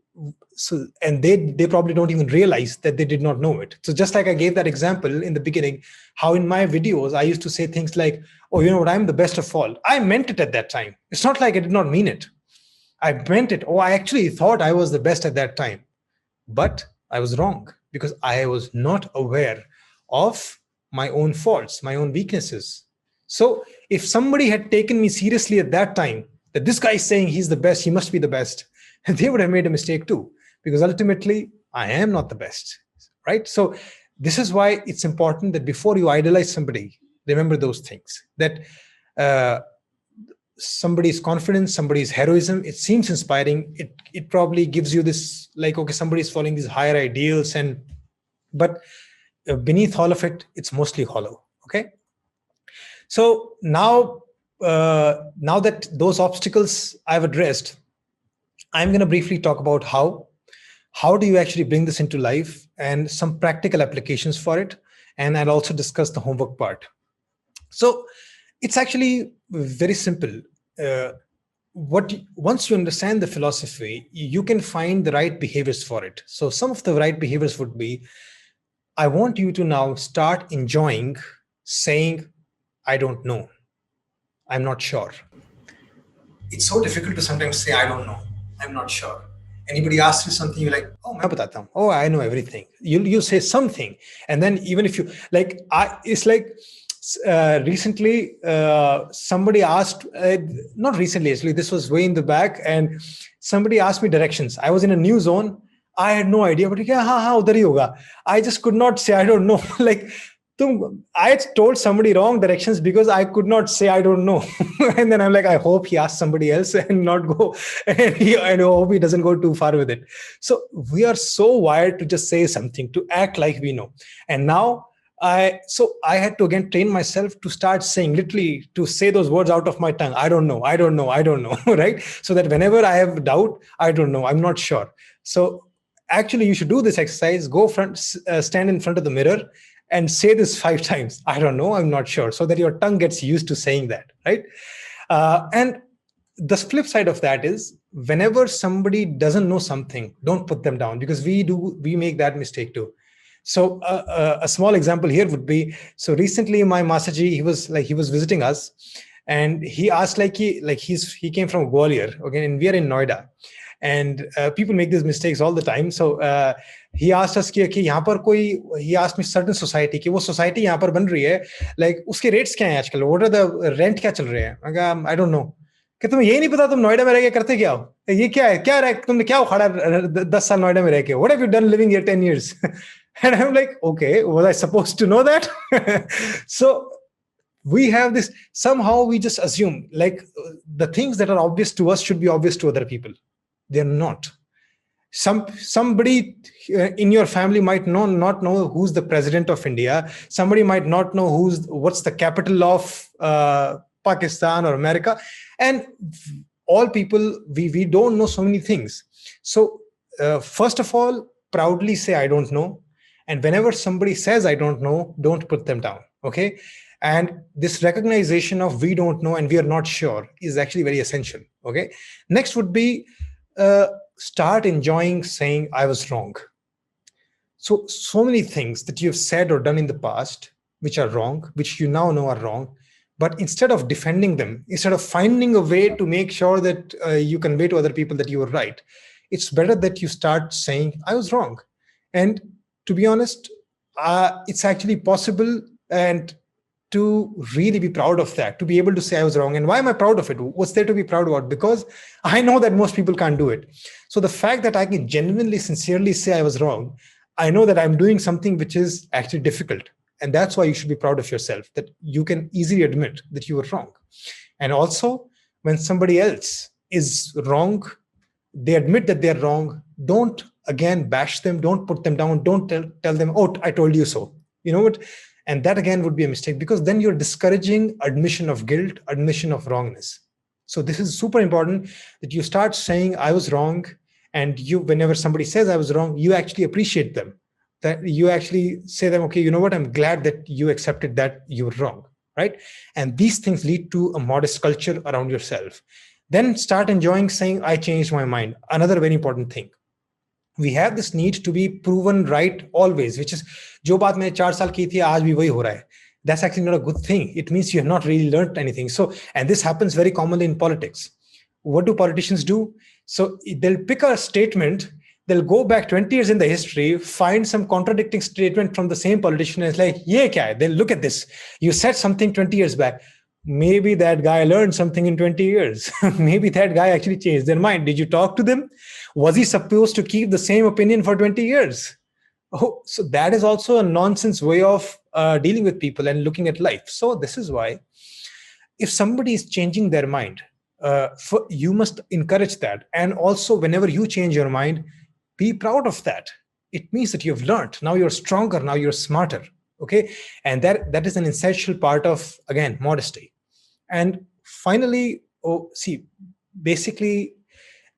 and they probably don't even realize that they did not know it. So just like I gave that example in the beginning, how in my videos I used to say things like, oh, you know what, I'm the best of all. I meant it at that time. It's not like I did not mean it. I meant it. Oh, I actually thought I was the best at that time. But I was wrong, because I was not aware of my own faults, my own weaknesses. So if somebody had taken me seriously at that time, that this guy is saying he's the best, he must be the best, they would have made a mistake too, because ultimately I am not the best, right? So this is why it's important that before you idolize somebody, remember those things, that somebody's confidence, somebody's heroism, it seems inspiring. It probably gives you this, like, okay, somebody's following these higher ideals, but beneath all of it, it's mostly hollow. Okay. So now that those obstacles I've addressed, I'm going to briefly talk about how do you actually bring this into life and some practical applications for it. And I'll also discuss the homework part. So it's actually very simple. Once you understand the philosophy, you can find the right behaviors for it. So some of the right behaviors would be, I want you to now start enjoying saying, I don't know. I'm not sure. It's so difficult to sometimes say, I don't know. I'm not sure. Anybody asks you something, you're like, oh, main batata hu. Oh, I know everything. You say something. And then even if you like, it's like Recently, somebody asked, not recently, actually, this was way in the back, and somebody asked me directions. I was in a new zone. I had no idea, but yeah, ha, udhar hi hoga. I just could not say, I don't know. Like, I told somebody wrong directions because I could not say I don't know. And then I'm like, I hope he asks somebody else and not go, and I hope he doesn't go too far with it. So we are so wired to just say something, to act like we know. And now I had to again train myself to start saying, literally, to say those words out of my tongue. I don't know, I don't know, I don't know, right? So that whenever I have doubt, I don't know, I'm not sure. So actually, you should do this exercise. Go stand in front of the mirror and say this 5 times. I don't know, I'm not sure, so that your tongue gets used to saying that, right? And the flip side of that is, whenever somebody doesn't know something, don't put them down, because we make that mistake too. So a small example here would be, so recently my Masaji, he was visiting us, and he asked, he came from Gwalior, okay, and we are in Noida. And people make these mistakes all the time. So he asked us कि यहाँ पर कोई, he asked me certain society कि वो society यहाँ पर बन रही है, like उसके rates क्या हैं आजकल, what are the rent क्या चल रहे हैं? I don't know. कि तुम्हें यही नहीं पता, तुम नोएडा में रह के करते क्या हो? ये क्या है, क्या रह, तुमने क्या उखाड़ा 10 साल नोएडा में रह के? What have you done living here 10 years? And I'm like, okay, was I supposed to know that? So we have this, somehow we just assume like the things that are obvious to us should be obvious to other people. They're not. Somebody in your family might not know who's the president of India. Somebody might not know what's the capital of Pakistan or America. And all people, we don't know so many things. So first of all, proudly say, I don't know. And whenever somebody says, I don't know, don't put them down. Okay. And this recognition of we don't know and we are not sure is actually very essential. Okay. Next would be, start enjoying saying I was wrong. So many things that you've said or done in the past which are wrong, which you now know are wrong, but instead of defending them, instead of finding a way to make sure that you convey to other people that you were right, it's better that you start saying I was wrong. And to be honest, it's actually possible, and to really be proud of that, to be able to say I was wrong. And why am I proud of it? What's there to be proud about? Because I know that most people can't do it. So the fact that I can genuinely, sincerely say I was wrong, I know that I'm doing something which is actually difficult. And that's why you should be proud of yourself, that you can easily admit that you were wrong. And also, when somebody else is wrong, they admit that they're wrong, don't again bash them, don't put them down, don't tell them, oh, I told you so. You know what? And that again would be a mistake, because then you're discouraging admission of guilt, admission of wrongness. So this is super important, that you start saying I was wrong, and you, whenever somebody says I was wrong, you actually appreciate them, that you actually say them, okay, you know what, I'm glad that you accepted that you were wrong, right? And these things lead to a modest culture around yourself. Then start enjoying saying I changed my mind. Another very important thing. We have this need to be proven right always, which is, जो बात मैंने 4 साल की थी आज भी वही हो रहा है. That's actually not a good thing. It means you have not really learned anything. So, and this happens very commonly in politics. What do politicians do? So they'll pick a statement, they'll go back 20 years in the history, find some contradicting statement from the same politician, and it's like, ye kya hai? They'll look at this. You said something 20 years back. Maybe that guy learned something in 20 years. Maybe that guy actually changed their mind. Did you talk to them? Was he supposed to keep the same opinion for 20 years? Oh, so that is also a nonsense way of dealing with people and looking at life. So this is why, if somebody is changing their mind, you must encourage that. And also, whenever you change your mind, be proud of that. It means that you've learned. Now you're stronger. Now you're smarter. Okay. And that is an essential part of, again, modesty. And finally, basically,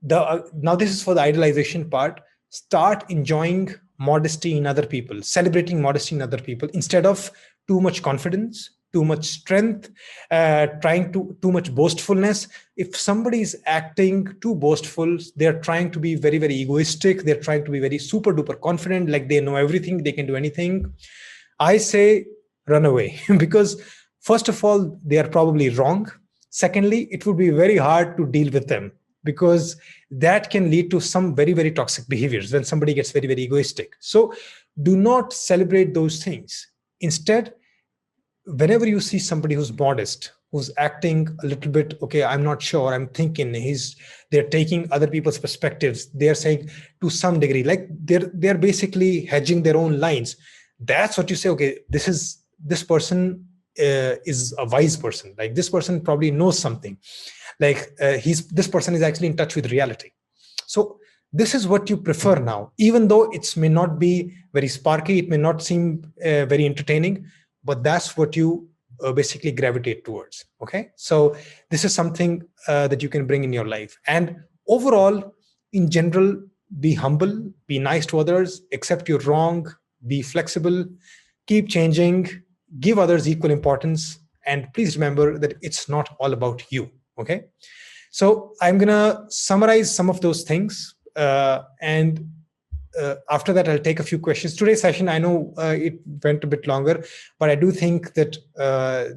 now this is for the idolization part. Start enjoying modesty in other people, celebrating modesty in other people, instead of too much confidence, too much strength, trying to too much boastfulness. If somebody is acting too boastful, they're trying to be very, very egoistic. They're trying to be very super duper confident, like they know everything, they can do anything. I say run away, because first of all, they are probably wrong. Secondly, it would be very hard to deal with them, because that can lead to some very, very toxic behaviors when somebody gets very, very egoistic. So do not celebrate those things. Instead, whenever you see somebody who's modest, who's acting a little bit, okay, I'm not sure, I'm thinking, they're taking other people's perspectives, they're saying to some degree, like they're basically hedging their own lines. That's what you say, okay, this person is a wise person. Like this person probably knows something. Like this person is actually in touch with reality. So this is what you prefer now, even though it may not be very sparky, it may not seem very entertaining, but that's what you basically gravitate towards. Okay, so this is something that you can bring in your life. And overall, in general, be humble, be nice to others, accept you're wrong, be flexible, keep changing, give others equal importance, and please remember that it's not all about you. Okay, so I'm gonna summarize some of those things, and after that, I'll take a few questions. Today's session, I know it went a bit longer, but I do think that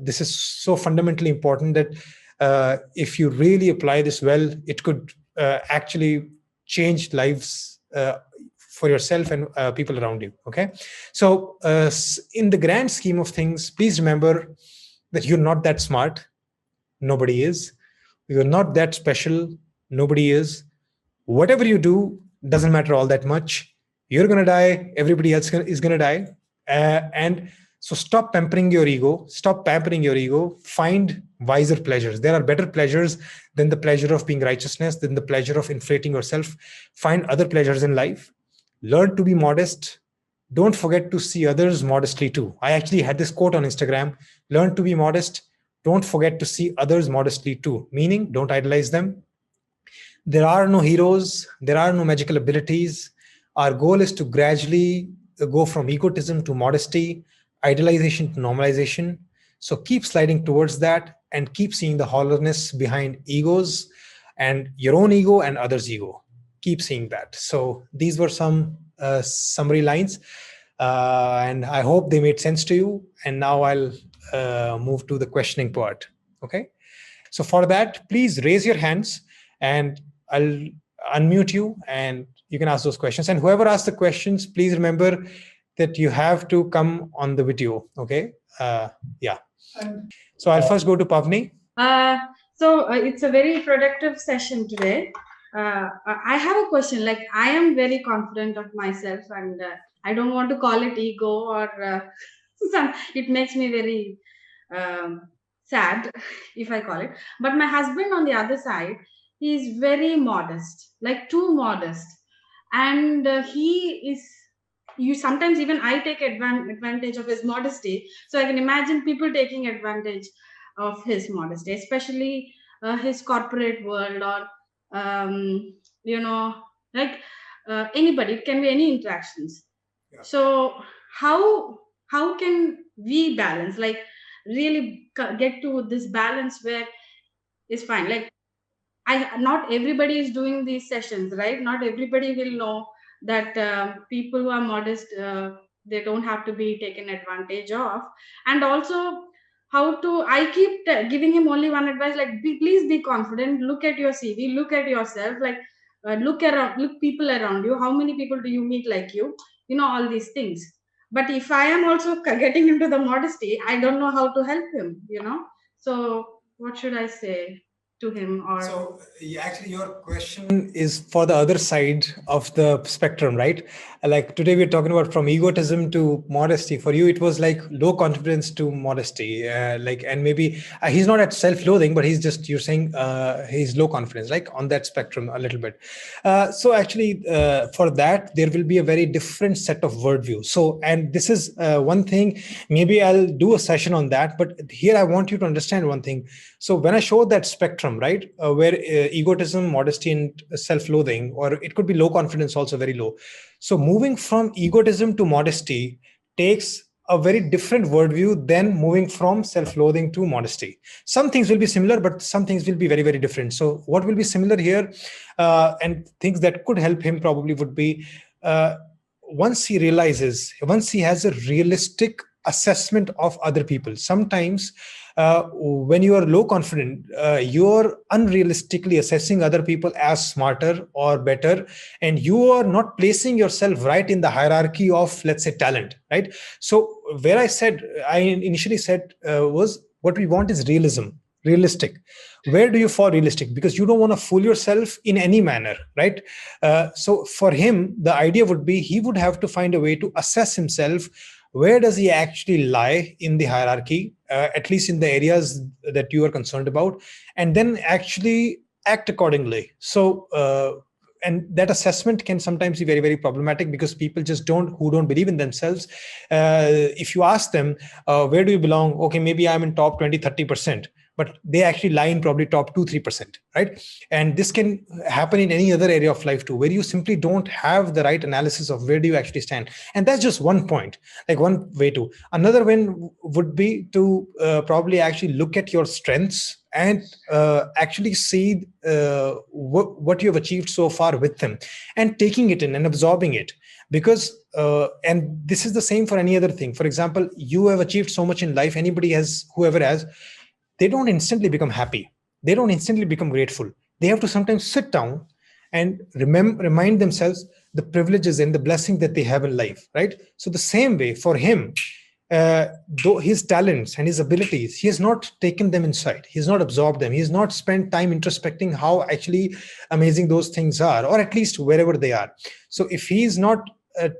this is so fundamentally important that if you really apply this well, it could actually change lives for yourself and people around you. Okay, so in the grand scheme of things, please remember that you're not that smart. Nobody is. You're not that special. Nobody is. Whatever you do doesn't matter all that much. You're going to die. Everybody else is going to die. And so stop pampering your ego. Stop pampering your ego. Find wiser pleasures. There are better pleasures than the pleasure of being righteousness, than the pleasure of inflating yourself. Find other pleasures in life. Learn to be modest. Don't forget to see others modestly too. I actually had this quote on Instagram: learn to be modest. Don't forget to see others modestly too. Meaning, don't idolize them. There are no heroes. There are no magical abilities. Our goal is to gradually go from egotism to modesty, idolization to normalization. So keep sliding towards that and keep seeing the hollowness behind egos and your own ego and others' ego. Keep seeing that. So these were some summary lines, and I hope they made sense to you. And now I'll move to the questioning part. Okay. So for that, please raise your hands and I'll unmute you and you can ask those questions. And whoever asks the questions, please remember that you have to come on the video. Okay. Yeah. So I'll first go to Pavni. So it's a very productive session today. I have a question. Like, I am very confident of myself, and I don't want to call it ego or it makes me very sad if I call it. But my husband on the other side, he is very modest, like too modest, and he is. You sometimes even I take advantage of his modesty. So I can imagine people taking advantage of his modesty, especially his corporate world or you know, like anybody. It can be any interactions. Yeah. So how can we balance, like really get to this balance where it's fine? Like not everybody is doing these sessions, right? Not everybody will know that people who are modest, they don't have to be taken advantage of. And also how to, I keep giving him only one advice, like please be confident, look at your CV, look at yourself, like look around, look people around you, how many people do you meet like you know, all these things. But if I am also getting into the modesty, I don't know how to help him, you know. So what should I say to him? Or so actually your question is for the other side of the spectrum, right? Like today we're talking about from egotism to modesty. For you it was like low confidence to modesty, like, and maybe he's not at self-loathing, but he's just, you're saying he's low confidence, like on that spectrum a little bit. So actually for that there will be a very different set of worldview. So, and this is one thing, maybe I'll do a session on that, but here I want you to understand one thing. So when I show that spectrum, right, where egotism, modesty, and self-loathing, or it could be low confidence also, very low. So moving from egotism to modesty takes a very different worldview than moving from self-loathing to modesty. Some things will be similar, but some things will be very, very different. So what will be similar here, and things that could help him probably would be, once he realizes, once he has a realistic assessment of other people. Sometimes when you are low confident, you're unrealistically assessing other people as smarter or better, and you are not placing yourself right in the hierarchy of, let's say, talent, right? So where I initially said was, what we want is realistic. Where do you fall realistic? Because you don't want to fool yourself in any manner, right? So for him, the idea would be he would have to find a way to assess himself. Where does he actually lie in the hierarchy, at least in the areas that you are concerned about, and then actually act accordingly. So and that assessment can sometimes be very, very problematic, because people just don't believe in themselves. If you ask them, where do you belong? Okay, maybe I'm in top 20-30%, but they actually lie in probably top 2-3%, right? And this can happen in any other area of life too, where you simply don't have the right analysis of where do you actually stand. And that's just one point, like one way to. Another one would be to probably actually look at your strengths and actually see what you have achieved so far with them, and taking it in and absorbing it. Because and this is the same for any other thing. For example, you have achieved so much in life, whoever has, they don't instantly become happy, they don't instantly become grateful. They have to sometimes sit down and remind themselves the privileges and the blessing that they have in life, right? So the same way for him, though his talents and his abilities, he has not taken them inside, he has not absorbed them, he has not spent time introspecting how actually amazing those things are, or at least wherever they are. So if he is not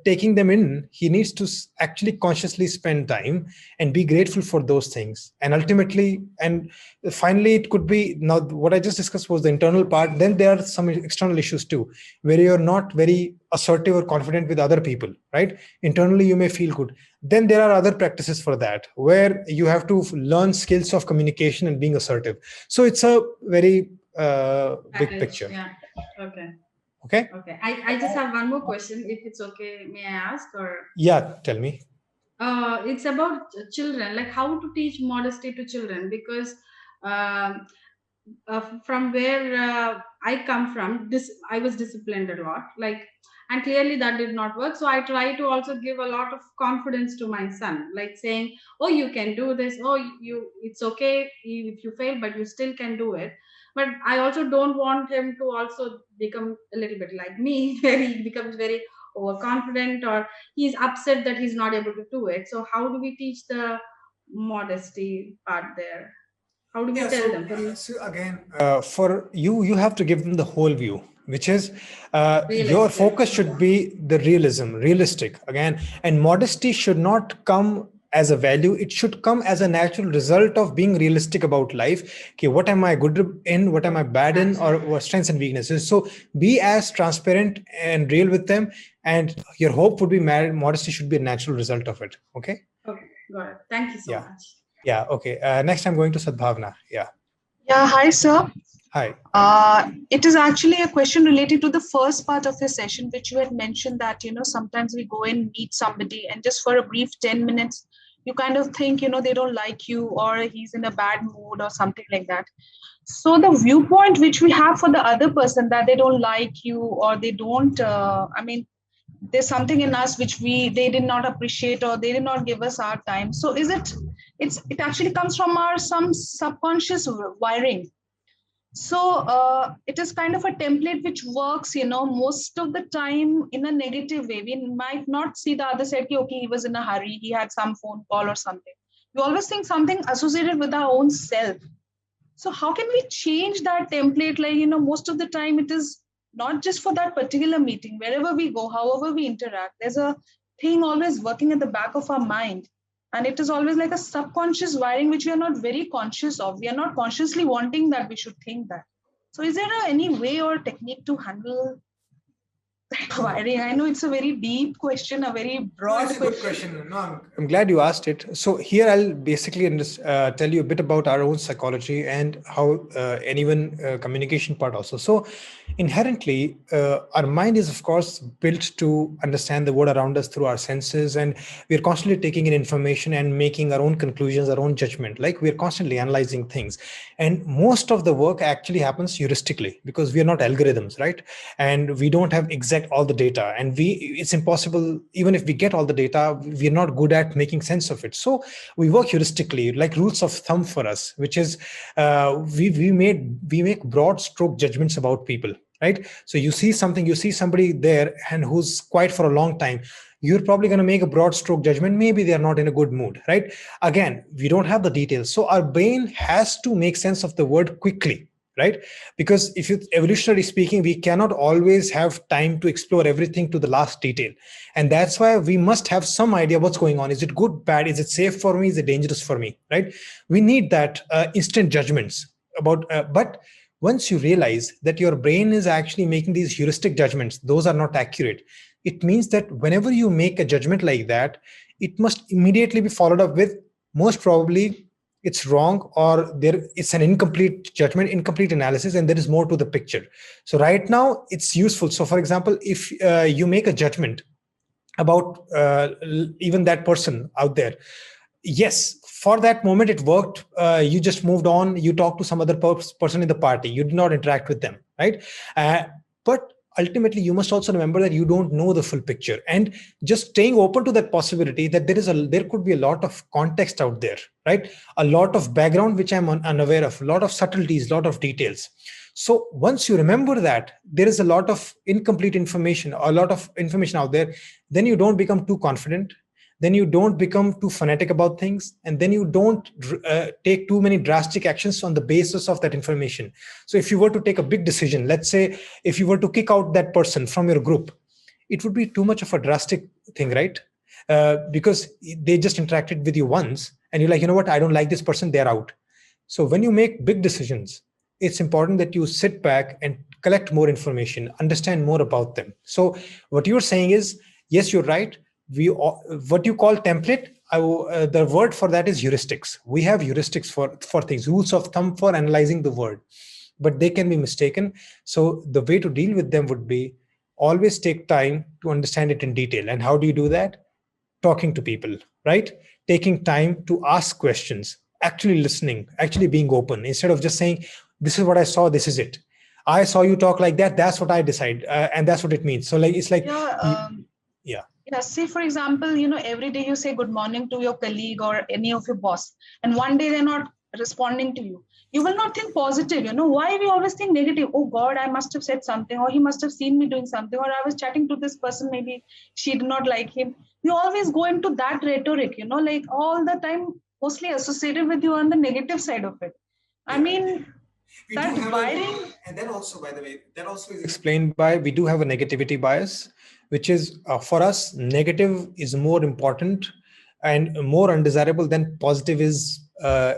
taking them in, he needs to actually consciously spend time and be grateful for those things. And ultimately, and finally, it could be, now what I just discussed was the internal part. Then there are some external issues too, where you're not very assertive or confident with other people, right? Internally, you may feel good. Then there are other practices for that, where you have to learn skills of communication and being assertive. So it's a very big picture. Yeah. Okay. Okay. I just have one more question, if it's okay. May I ask? Or yeah, tell me. It's about children, like how to teach modesty to children, because from where I come from, I was disciplined a lot, like, and clearly that did not work. So I try to also give a lot of confidence to my son, like saying, "Oh, you can do this. Oh, it's okay if you fail, but you still can do it." But I also don't want him to also become a little bit like me, where he becomes very overconfident, or he's upset that he's not able to do it. So how do we teach the modesty part there? How do we tell them? So again, for you have to give them the whole view, which is your focus should be the realistic again. And modesty should not come as a value, it should come as a natural result of being realistic about life. Okay, what am I good in, what am I bad in, or what strengths and weaknesses? So be as transparent and real with them, and your hope would be modesty should be a natural result of it. Okay, got it. Thank you so much. Yeah, okay. Next I'm going to Sadbhavna. Yeah, hi sir. Hi. It is actually a question related to the first part of your session, which you had mentioned that, sometimes we go and meet somebody and just for a brief 10 minutes, you kind of think, they don't like you, or he's in a bad mood or something like that. So the viewpoint which we have for the other person, that they don't like you, or they don't, there's something in us which they did not appreciate, or they did not give us our time. So it actually comes from some subconscious wiring. So it is kind of a template which works, most of the time in a negative way. We might not see the other side, okay, he was in a hurry, he had some phone call or something. We always think something associated with our own self. So how can we change that template? Like, most of the time it is not just for that particular meeting. Wherever we go, however we interact, there's a thing always working at the back of our mind. And it is always like a subconscious wiring, which we are not very conscious of. We are not consciously wanting that we should think that. So is there any way or technique to handle that wiring? I know it's a very deep question, a very broad question. Good question. No, I'm glad you asked it. So here I'll basically tell you a bit about our own psychology and how anyone communication part also. So Inherently, our mind is, of course, built to understand the world around us through our senses, and we're constantly taking in information and making our own conclusions, our own judgment. Like, we're constantly analyzing things, and most of the work actually happens heuristically because we are not algorithms, right? And we don't have exact all the data, and it's impossible. Even if we get all the data, we're not good at making sense of it. So we work heuristically, like rules of thumb for us, which is we make broad stroke judgments about people, right? So you see something, you see somebody there and who's quiet for a long time, you're probably going to make a broad stroke judgment. Maybe they're not in a good mood, right? Again, we don't have the details, so our brain has to make sense of the word quickly, right? Because if you, evolutionarily speaking, we cannot always have time to explore everything to the last detail, and that's why we must have some idea what's going on. Is it good, bad? Is it safe for me? Is it dangerous for me, right? We need that instant judgments about but once you realize that your brain is actually making these heuristic judgments, those are not accurate. It means that whenever you make a judgment like that, it must immediately be followed up with, most probably it's wrong, or there it's an incomplete judgment, incomplete analysis, and there is more to the picture. So right now it's useful. So for example, if you make a judgment about even that person out there, yes, for that moment it worked, you just moved on, you talked to some other person in the party, you did not interact with them, right? But ultimately you must also remember that you don't know the full picture, and just staying open to that possibility that there could be a lot of context out there, right? A lot of background which I'm unaware of, a lot of subtleties, a lot of details. So once you remember that there is a lot of incomplete information, a lot of information out there, then you don't become too confident, then you don't become too fanatic about things, and then you don't take too many drastic actions on the basis of that information. So if you were to take a big decision, let's say if you were to kick out that person from your group, it would be too much of a drastic thing, right? Because they just interacted with you once and you're like, you know what, I don't like this person, they're out. So when you make big decisions, it's important that you sit back and collect more information, understand more about them. So what you're saying is, yes, you're right. What you call template, the word for that is heuristics. We have heuristics for things, rules of thumb for analyzing the word, but they can be mistaken. So the way to deal with them would be always take time to understand it in detail. And how do you do that? Talking to people, right? Taking time to ask questions, actually listening, actually being open, instead of just saying, this is what I saw, this is it. I saw you talk like that, that's what I decide, and that's what it means. So like, it's like, yeah. Yeah, say for example, every day you say good morning to your colleague or any of your boss, and one day they're not responding to you. You will not think positive. Why we always think negative? Oh God, I must have said something, or he must have seen me doing something, or I was chatting to this person, maybe she did not like him. You always go into that rhetoric, like all the time, mostly associated with you on the negative side of it. I mean, that wiring. And then also, by the way, that also is explained by, we do have a negativity bias, which is for us, negative is more important and more undesirable than positive is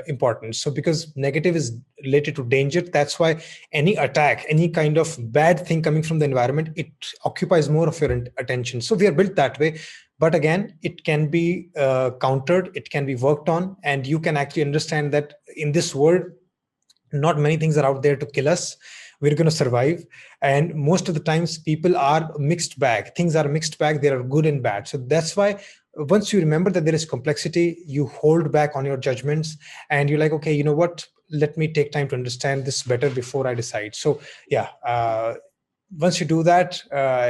important. So because negative is related to danger, that's why any attack, any kind of bad thing coming from the environment, it occupies more of your attention. So we are built that way. But again, it can be countered, it can be worked on, and you can actually understand that in this world, not many things are out there to kill us. We're going to survive. And most of the times people are mixed bag. Things are mixed bag. There are good and bad. So that's why once you remember that there is complexity, you hold back on your judgments and you're like, okay, you know what? Let me take time to understand this better before I decide. So yeah, once you do that,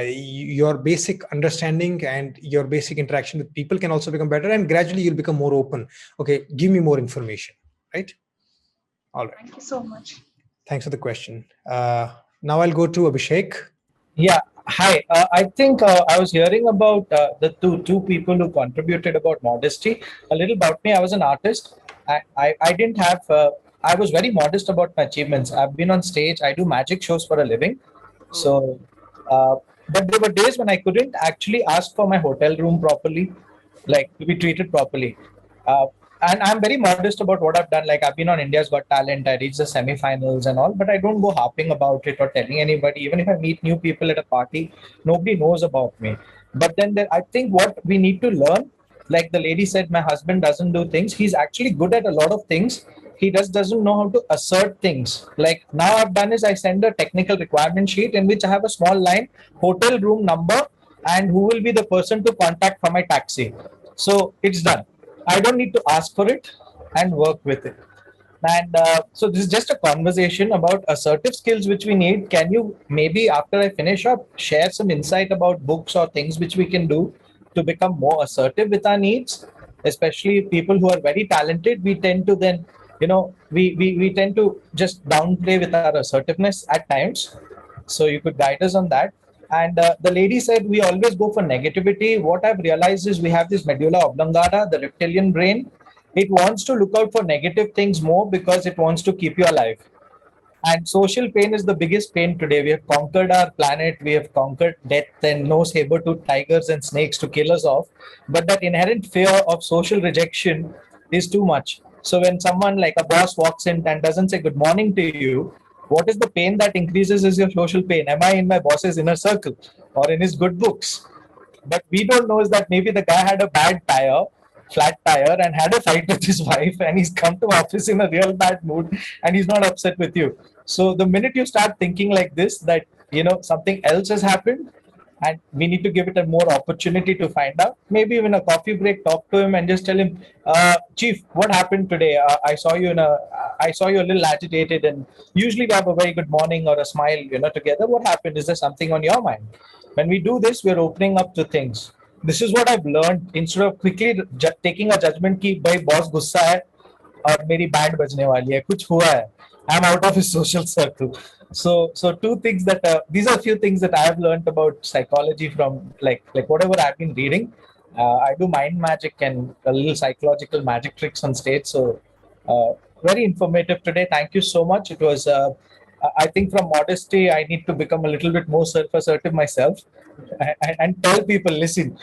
your basic understanding and your basic interaction with people can also become better, and gradually you'll become more open. Okay, give me more information, right? All right. Thank you so much. Thanks for the question. Now I'll go to Abhishek. Yeah. Hi. I think I was hearing about the two people who contributed about modesty. A little about me. I was an artist. I didn't have. I was very modest about my achievements. I've been on stage. I do magic shows for a living. So, but there were days when I couldn't actually ask for my hotel room properly, like to be treated properly. And I'm very modest about what I've done. Like I've been on India's Got Talent, I reached the semi-finals and all, but I don't go harping about it or telling anybody. Even if I meet new people at a party, nobody knows about me. But then I think what we need to learn Like the lady said, my husband doesn't do things. He's actually good at a lot of things. He just doesn't know how to assert things. Like now I've done is I send a technical requirement sheet in which I have a small line, hotel room number, and who will be the person to contact for my taxi. So it's done. I don't need to ask for it and work with it. And so this is just a conversation about assertive skills which we need. Can you maybe after I finish up share some insight about books or things which we can do to become more assertive with our needs? Especially people who are very talented, we tend to then, we tend to just downplay with our assertiveness at times. So you could guide us on that. And the lady said we always go for negativity. What I've realized is we have this medulla oblongata, the reptilian brain. It wants to look out for negative things more because it wants to keep you alive. And social pain is the biggest pain today. We have conquered our planet, we have conquered death, and no saber-toothed tigers and snakes to kill us off. But that inherent fear of social rejection is too much. So when someone like a boss walks in and doesn't say good morning to you, what is the pain that increases is your social pain. Am I in my boss's inner circle or in his good books? But we don't know is that maybe the guy had a flat tire, and had a fight with his wife, and he's come to office in a real bad mood, and he's not upset with you. So the minute you start thinking like this, that something else has happened, and we need to give it a more opportunity to find out. Maybe even a coffee break, talk to him and just tell him, Chief, what happened today? I saw you a little agitated, and usually we have a very good morning or a smile, together. What happened? Is there something on your mind? When we do this, we're opening up to things. This is what I've learned. Instead of quickly taking a judgment ki bhai boss gussa hai और मेरी band बजने वाली है कुछ हुआ है I'm out of his social circle. So two things that these are few things that I have learned about psychology from like whatever I've been reading. I do mind magic and a little psychological magic tricks on stage. So uh, very informative today. Thank you so much. It was I think from modesty I need to become a little bit more self-assertive myself and tell people, listen,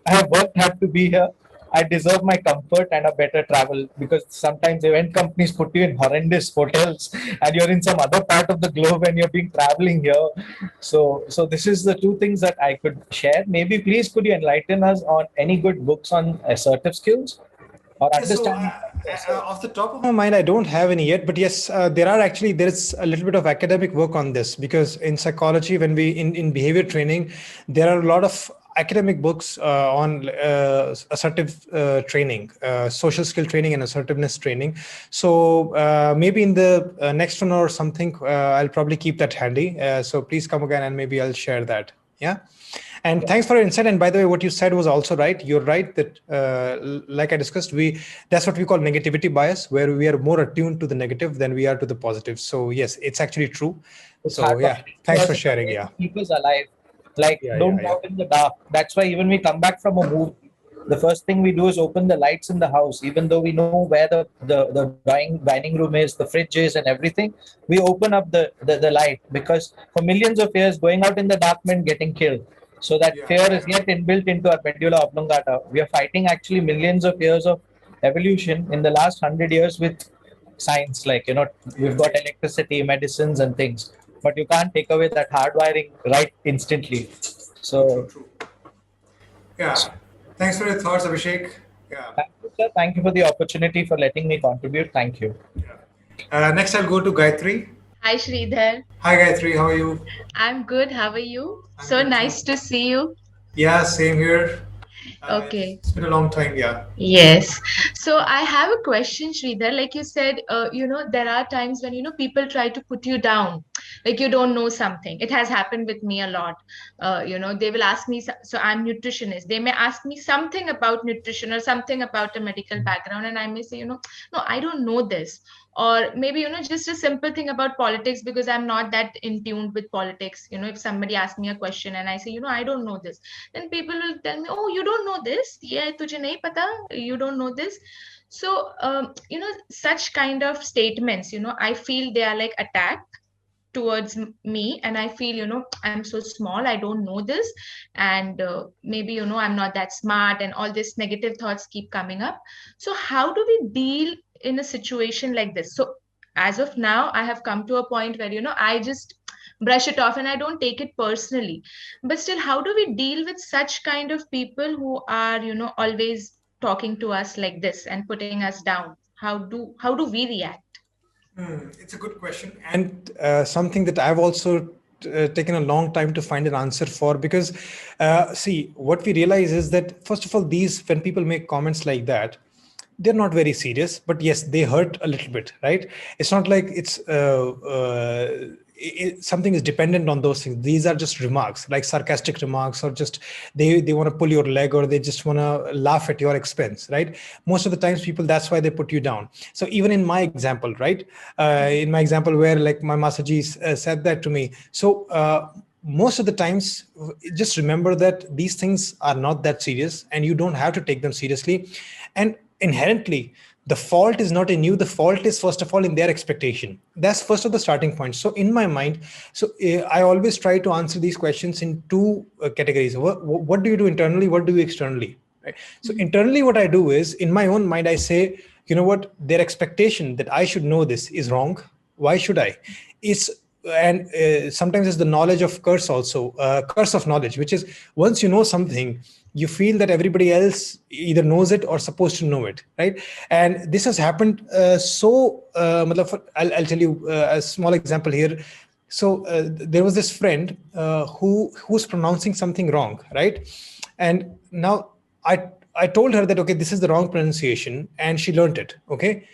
I have worked hard to be here. I deserve my comfort and a better travel, because sometimes event companies put you in horrendous hotels and you're in some other part of the globe and you're being traveling here. So this is the two things that I could share. Maybe please could you enlighten us on any good books on assertive skills or understanding? Off the top of my mind, I don't have any yet, but yes, there's a little bit of academic work on this, because in psychology, when we in behavior training, there are a lot of academic books on assertive training, social skill training and assertiveness training. So maybe in the next one or something, I'll probably keep that handy. So please come again and maybe I'll share that. Yeah. And thanks for your insight. And by the way, what you said was also right. You're right that, like I discussed, that's what we call negativity bias, where we are more attuned to the negative than we are to the positive. So yes, it's actually true. So yeah, thanks for sharing. Yeah, keep us alive. Like don't walk in the dark. That's why even we come back from a movie, the first thing we do is open the lights in the house, even though we know where the dining room is, the fridge is, and everything. We open up the light, because for millions of years, going out in the dark meant getting killed. So that fear is yet inbuilt into our medulla oblongata. We are fighting actually millions of years of evolution in the last 100 years with science. Like, we've got electricity, medicines, and things, but you can't take away that hardwiring right instantly. So, yeah. Thanks for your thoughts, Abhishek. Yeah. Thank you, sir. Thank you for the opportunity for letting me contribute. Thank you. Next, I'll go to Gayatri. Hi, Shridhar. Hi, Gayatri. How are you? I'm good. How are you? So nice to see you. Yeah, same here. Okay. It's been a long time. Yeah. Yes. So I have a question, Shridhar. Like you said, there are times when, people try to put you down, like you don't know something. It has happened with me a lot. They will ask me, so I'm nutritionist. They may ask me something about nutrition or something about a medical background, and I may say, no, I don't know this. Or maybe, just a simple thing about politics, because I'm not that in tune with politics. If somebody asks me a question and I say, I don't know this, then people will tell me, oh, you don't know this? Yeah, tujhe nahi pata, you don't know this. So, such kind of statements, I feel they are like attack towards me, and I feel, I'm so small, I don't know this, and maybe, I'm not that smart, and all these negative thoughts keep coming up. So how do we deal in a situation like this? So as of now, I have come to a point where, I just brush it off and I don't take it personally. But still, how do we deal with such kind of people who are, always talking to us like this and putting us down? How do we react? It's a good question, and something that I've also taken a long time to find an answer for, because see, what we realize is that first of all, when people make comments like that, they're not very serious, but yes, they hurt a little bit, right? It's not like something is dependent on those things. These are just remarks, like sarcastic remarks, or just they want to pull your leg, or they just want to laugh at your expense, right? Most of the times people, that's why they put you down. So even in my example, right, in my example where like my Masaji said that to me, so most of the times, just remember that these things are not that serious and you don't have to take them seriously. And inherently, the fault is not in you. The fault is, first of all, in their expectation. That's first of the starting point. So in my mind, I always try to answer these questions in two categories. What do you do internally? What do you externally? Right? So internally, what I do is, in my own mind, I say, you know what, their expectation that I should know this is wrong. Why should I? Sometimes it's the knowledge of curse also, curse of knowledge, which is once you know something, you feel that everybody else either knows it or supposed to know it, right? And this has happened. I'll tell you a small example here. So there was this friend who's pronouncing something wrong, right? And now I told her that, okay, this is the wrong pronunciation, and she learned it, okay?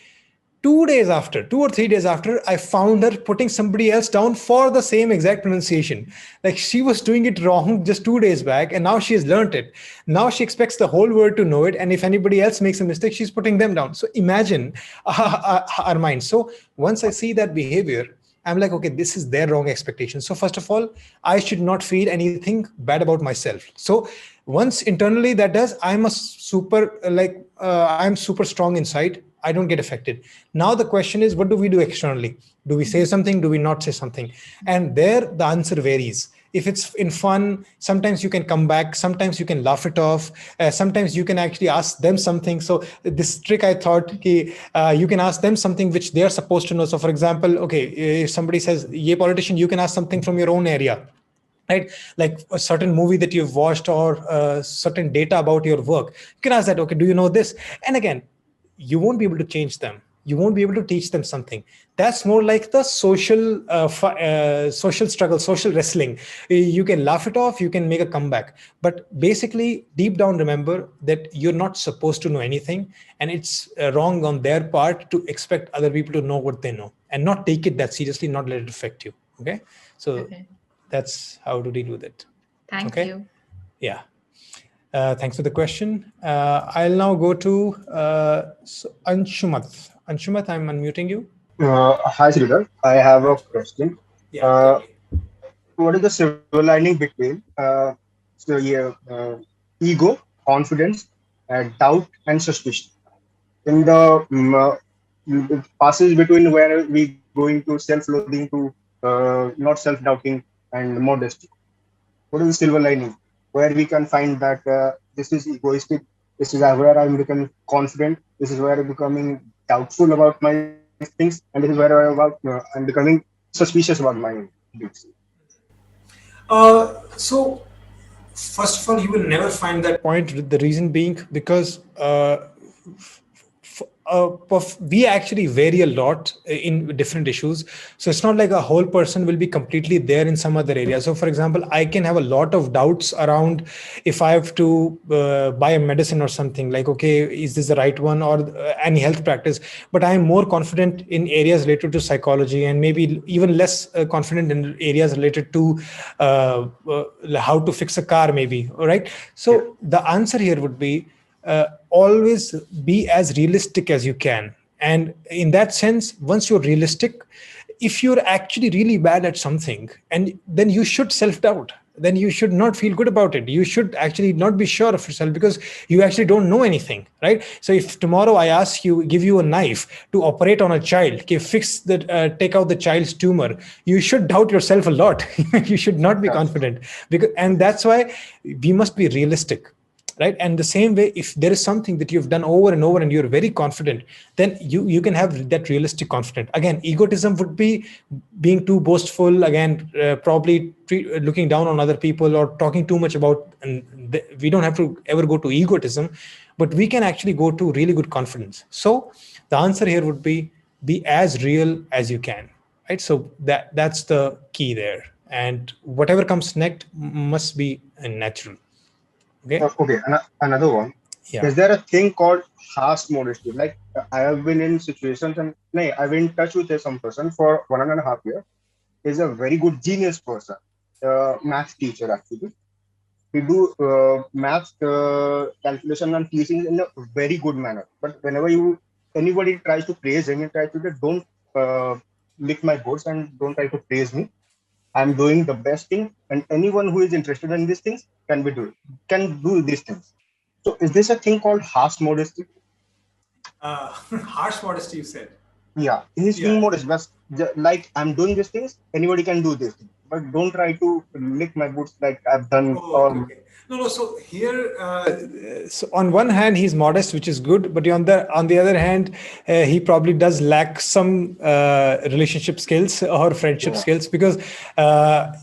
2 or 3 days after, I found her putting somebody else down for the same exact pronunciation. Like she was doing it wrong just 2 days back, and now she has learned it. Now she expects the whole world to know it. And if anybody else makes a mistake, she's putting them down. So imagine our mind. So once I see that behavior, I'm like, okay, this is their wrong expectation. So first of all, I should not feel anything bad about myself. So once internally that does, I'm super strong inside. I don't get affected. Now the question is, what do we do externally? Do we say something? Do we not say something? And there the answer varies. If it's in fun, sometimes you can come back. Sometimes you can laugh it off. Sometimes you can actually ask them something. So this trick, I thought, you can ask them something which they are supposed to know. So for example, okay, if somebody says, "Ye politician," you can ask something from your own area, right? Like a certain movie that you've watched, or certain data about your work. You can ask that, okay, do you know this? And again, you won't be able to change them. You won't be able to teach them something. That's more like the social struggle, social wrestling. You can laugh it off, you can make a comeback. But basically, deep down, remember that you're not supposed to know anything. And it's wrong on their part to expect other people to know what they know, and not take it that seriously, not let it affect you. Okay? So that's how to deal with it. Thank you. Yeah. Thanks for the question. I'll now go to Anshumat. Anshumat, I'm unmuting you. Hi, Shridhar. I have a question. Yeah. What is the silver lining between ego, confidence, doubt, and suspicion? In the passage between where we going to self-loathing to not self-doubting and modesty. What is the silver lining? Where we can find that this is egoistic, this is where I'm becoming confident, this is where I'm becoming doubtful about my things, and this is where I'm becoming suspicious about my things. So, first of all, you will never find that point. The reason being because we actually vary a lot in different issues. So it's not like a whole person will be completely there in some other area. So for example, I can have a lot of doubts around if I have to buy a medicine or something, like, okay, is this the right one, or any health practice? But I am more confident in areas related to psychology, and maybe even less confident in areas related to how to fix a car, maybe. All right. So the answer here would be, always be as realistic as you can. And in that sense, once you're realistic, if you're actually really bad at something, and then you should self-doubt, then you should not feel good about it. You should actually not be sure of yourself, because you actually don't know anything, right? So if tomorrow I ask you, give you a knife to operate on a child, take out the child's tumor, you should doubt yourself a lot. You should not be confident, and that's why we must be realistic. right? And the same way, if there is something that you've done over and over and you're very confident, then you can have that realistic confidence. Again, egotism would be being too boastful, again, probably looking down on other people or talking too much about, and we don't have to ever go to egotism, but we can actually go to really good confidence. So the answer here would be as real as you can, right? So that's the key there. And whatever comes next must be natural. Okay. Okay. Another one. Yeah. Is there a thing called harsh modesty? Like I have been in situations and I've been in touch with some person for 1.5 years. He's a very good genius person, math teacher actually. We do math calculation and teaching in a very good manner. But whenever anybody tries to praise him, he tries to say, don't lick my boots and don't try to praise me. I'm doing the best thing, and anyone who is interested in these things can do these things. So is this a thing called harsh modesty? Harsh modesty, you said? Yeah, he's being modest, but like I'm doing these things, anybody can do this thing. But don't try to lick my boots like I've done. Okay. No. So here, so on one hand, he's modest, which is good, but on the other hand, he probably does lack some relationship skills or friendship skills, because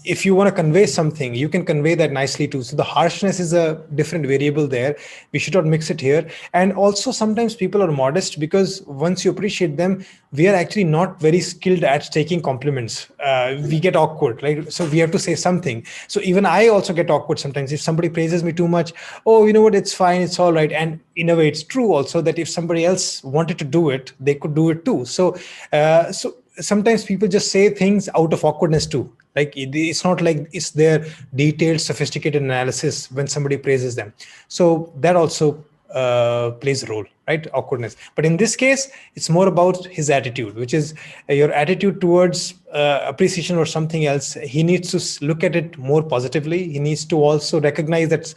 if you want to convey something, you can convey that nicely too. So the harshness is a different variable there. We should not mix it here. And also, sometimes people are modest because once you appreciate them, we are actually not very skilled at taking compliments. We get awkward, right? So we have to say something. So even I also get awkward sometimes if somebody praises me too much. Oh, you know what? It's fine. It's all right. And in a way, it's true also that if somebody else wanted to do it, they could do it too. So, so sometimes people just say things out of awkwardness too. Like it's not like it's their detailed, sophisticated analysis when somebody praises them. So that also plays a role, right? Awkwardness. But in this case, it's more about his attitude, which is your attitude towards appreciation or something else. He needs to look at it more positively. He needs to also recognize that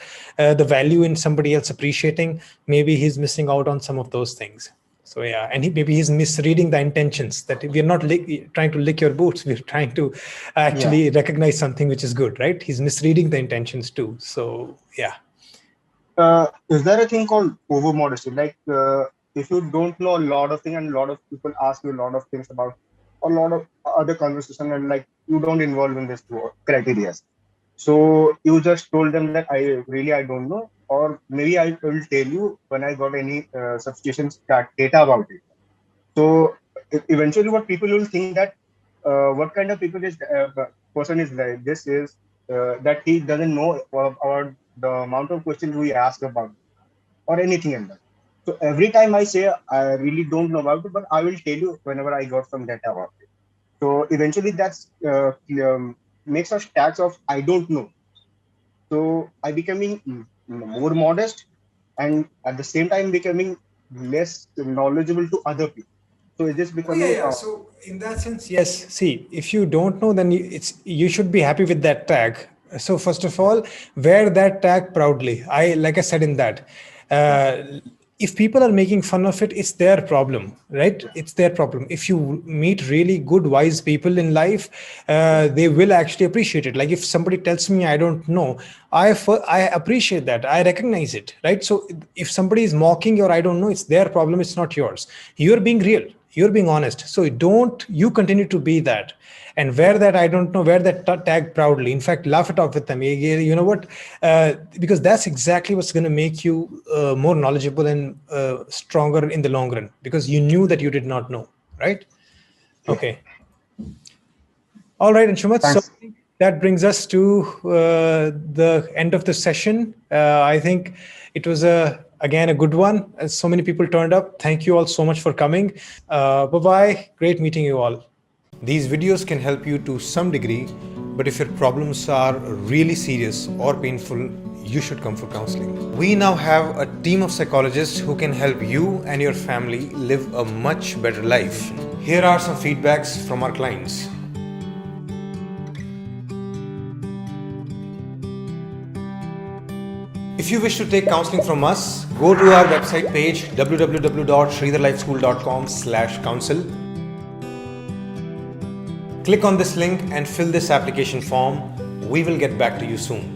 the value in somebody else appreciating. Maybe he's missing out on some of those things. So yeah, and maybe he's misreading the intentions, that we're not trying to lick your boots. We're trying to actually recognize something which is good, right? He's misreading the intentions too. So yeah. Is there a thing called over modesty? Like if you don't know a lot of things and a lot of people ask you a lot of things about a lot of other conversation, and like you don't involve in this criteria. So you just told them that I don't know, or maybe I will tell you when I got any substitution data about it. So eventually what people will think that what kind of people is person is like this is that he doesn't know about the amount of questions we ask about or anything else. So every time I say I really don't know about it, but I will tell you whenever I got some data about it. So eventually that's makes us tags of I don't know. So I becoming more modest and at the same time becoming less knowledgeable to other people. So is this becoming? So in that sense, yes. See, if you don't know, then you should be happy with that tag. So first of all, wear that tag proudly. Like I said in that, if people are making fun of it, it's their problem, right? It's their problem. If you meet really good, wise people in life, they will actually appreciate it. Like if somebody tells me I don't know, I appreciate that. I recognize it, right? So if somebody is mocking your I don't know, it's their problem. It's not yours. You're being real. You're being honest. So you continue to be that. And wear that I don't know, wear that tag proudly. In fact, laugh it off with them. You know what? Because that's exactly what's going to make you more knowledgeable and stronger in the long run, because you knew that you did not know, right? Okay. All right, Anshumat. So that brings us to the end of the session. I think it was again a good one. So many people turned up. Thank you all so much for coming. Bye-bye. Great meeting you all. These videos can help you to some degree, but if your problems are really serious or painful, you should come for counseling. We now have a team of psychologists who can help you and your family live a much better life. Here are some feedbacks from our clients. If you wish to take counseling from us, go to our website page www.shridharlifeschool.com/counsel. Click on this link and fill this application form. We will get back to you soon.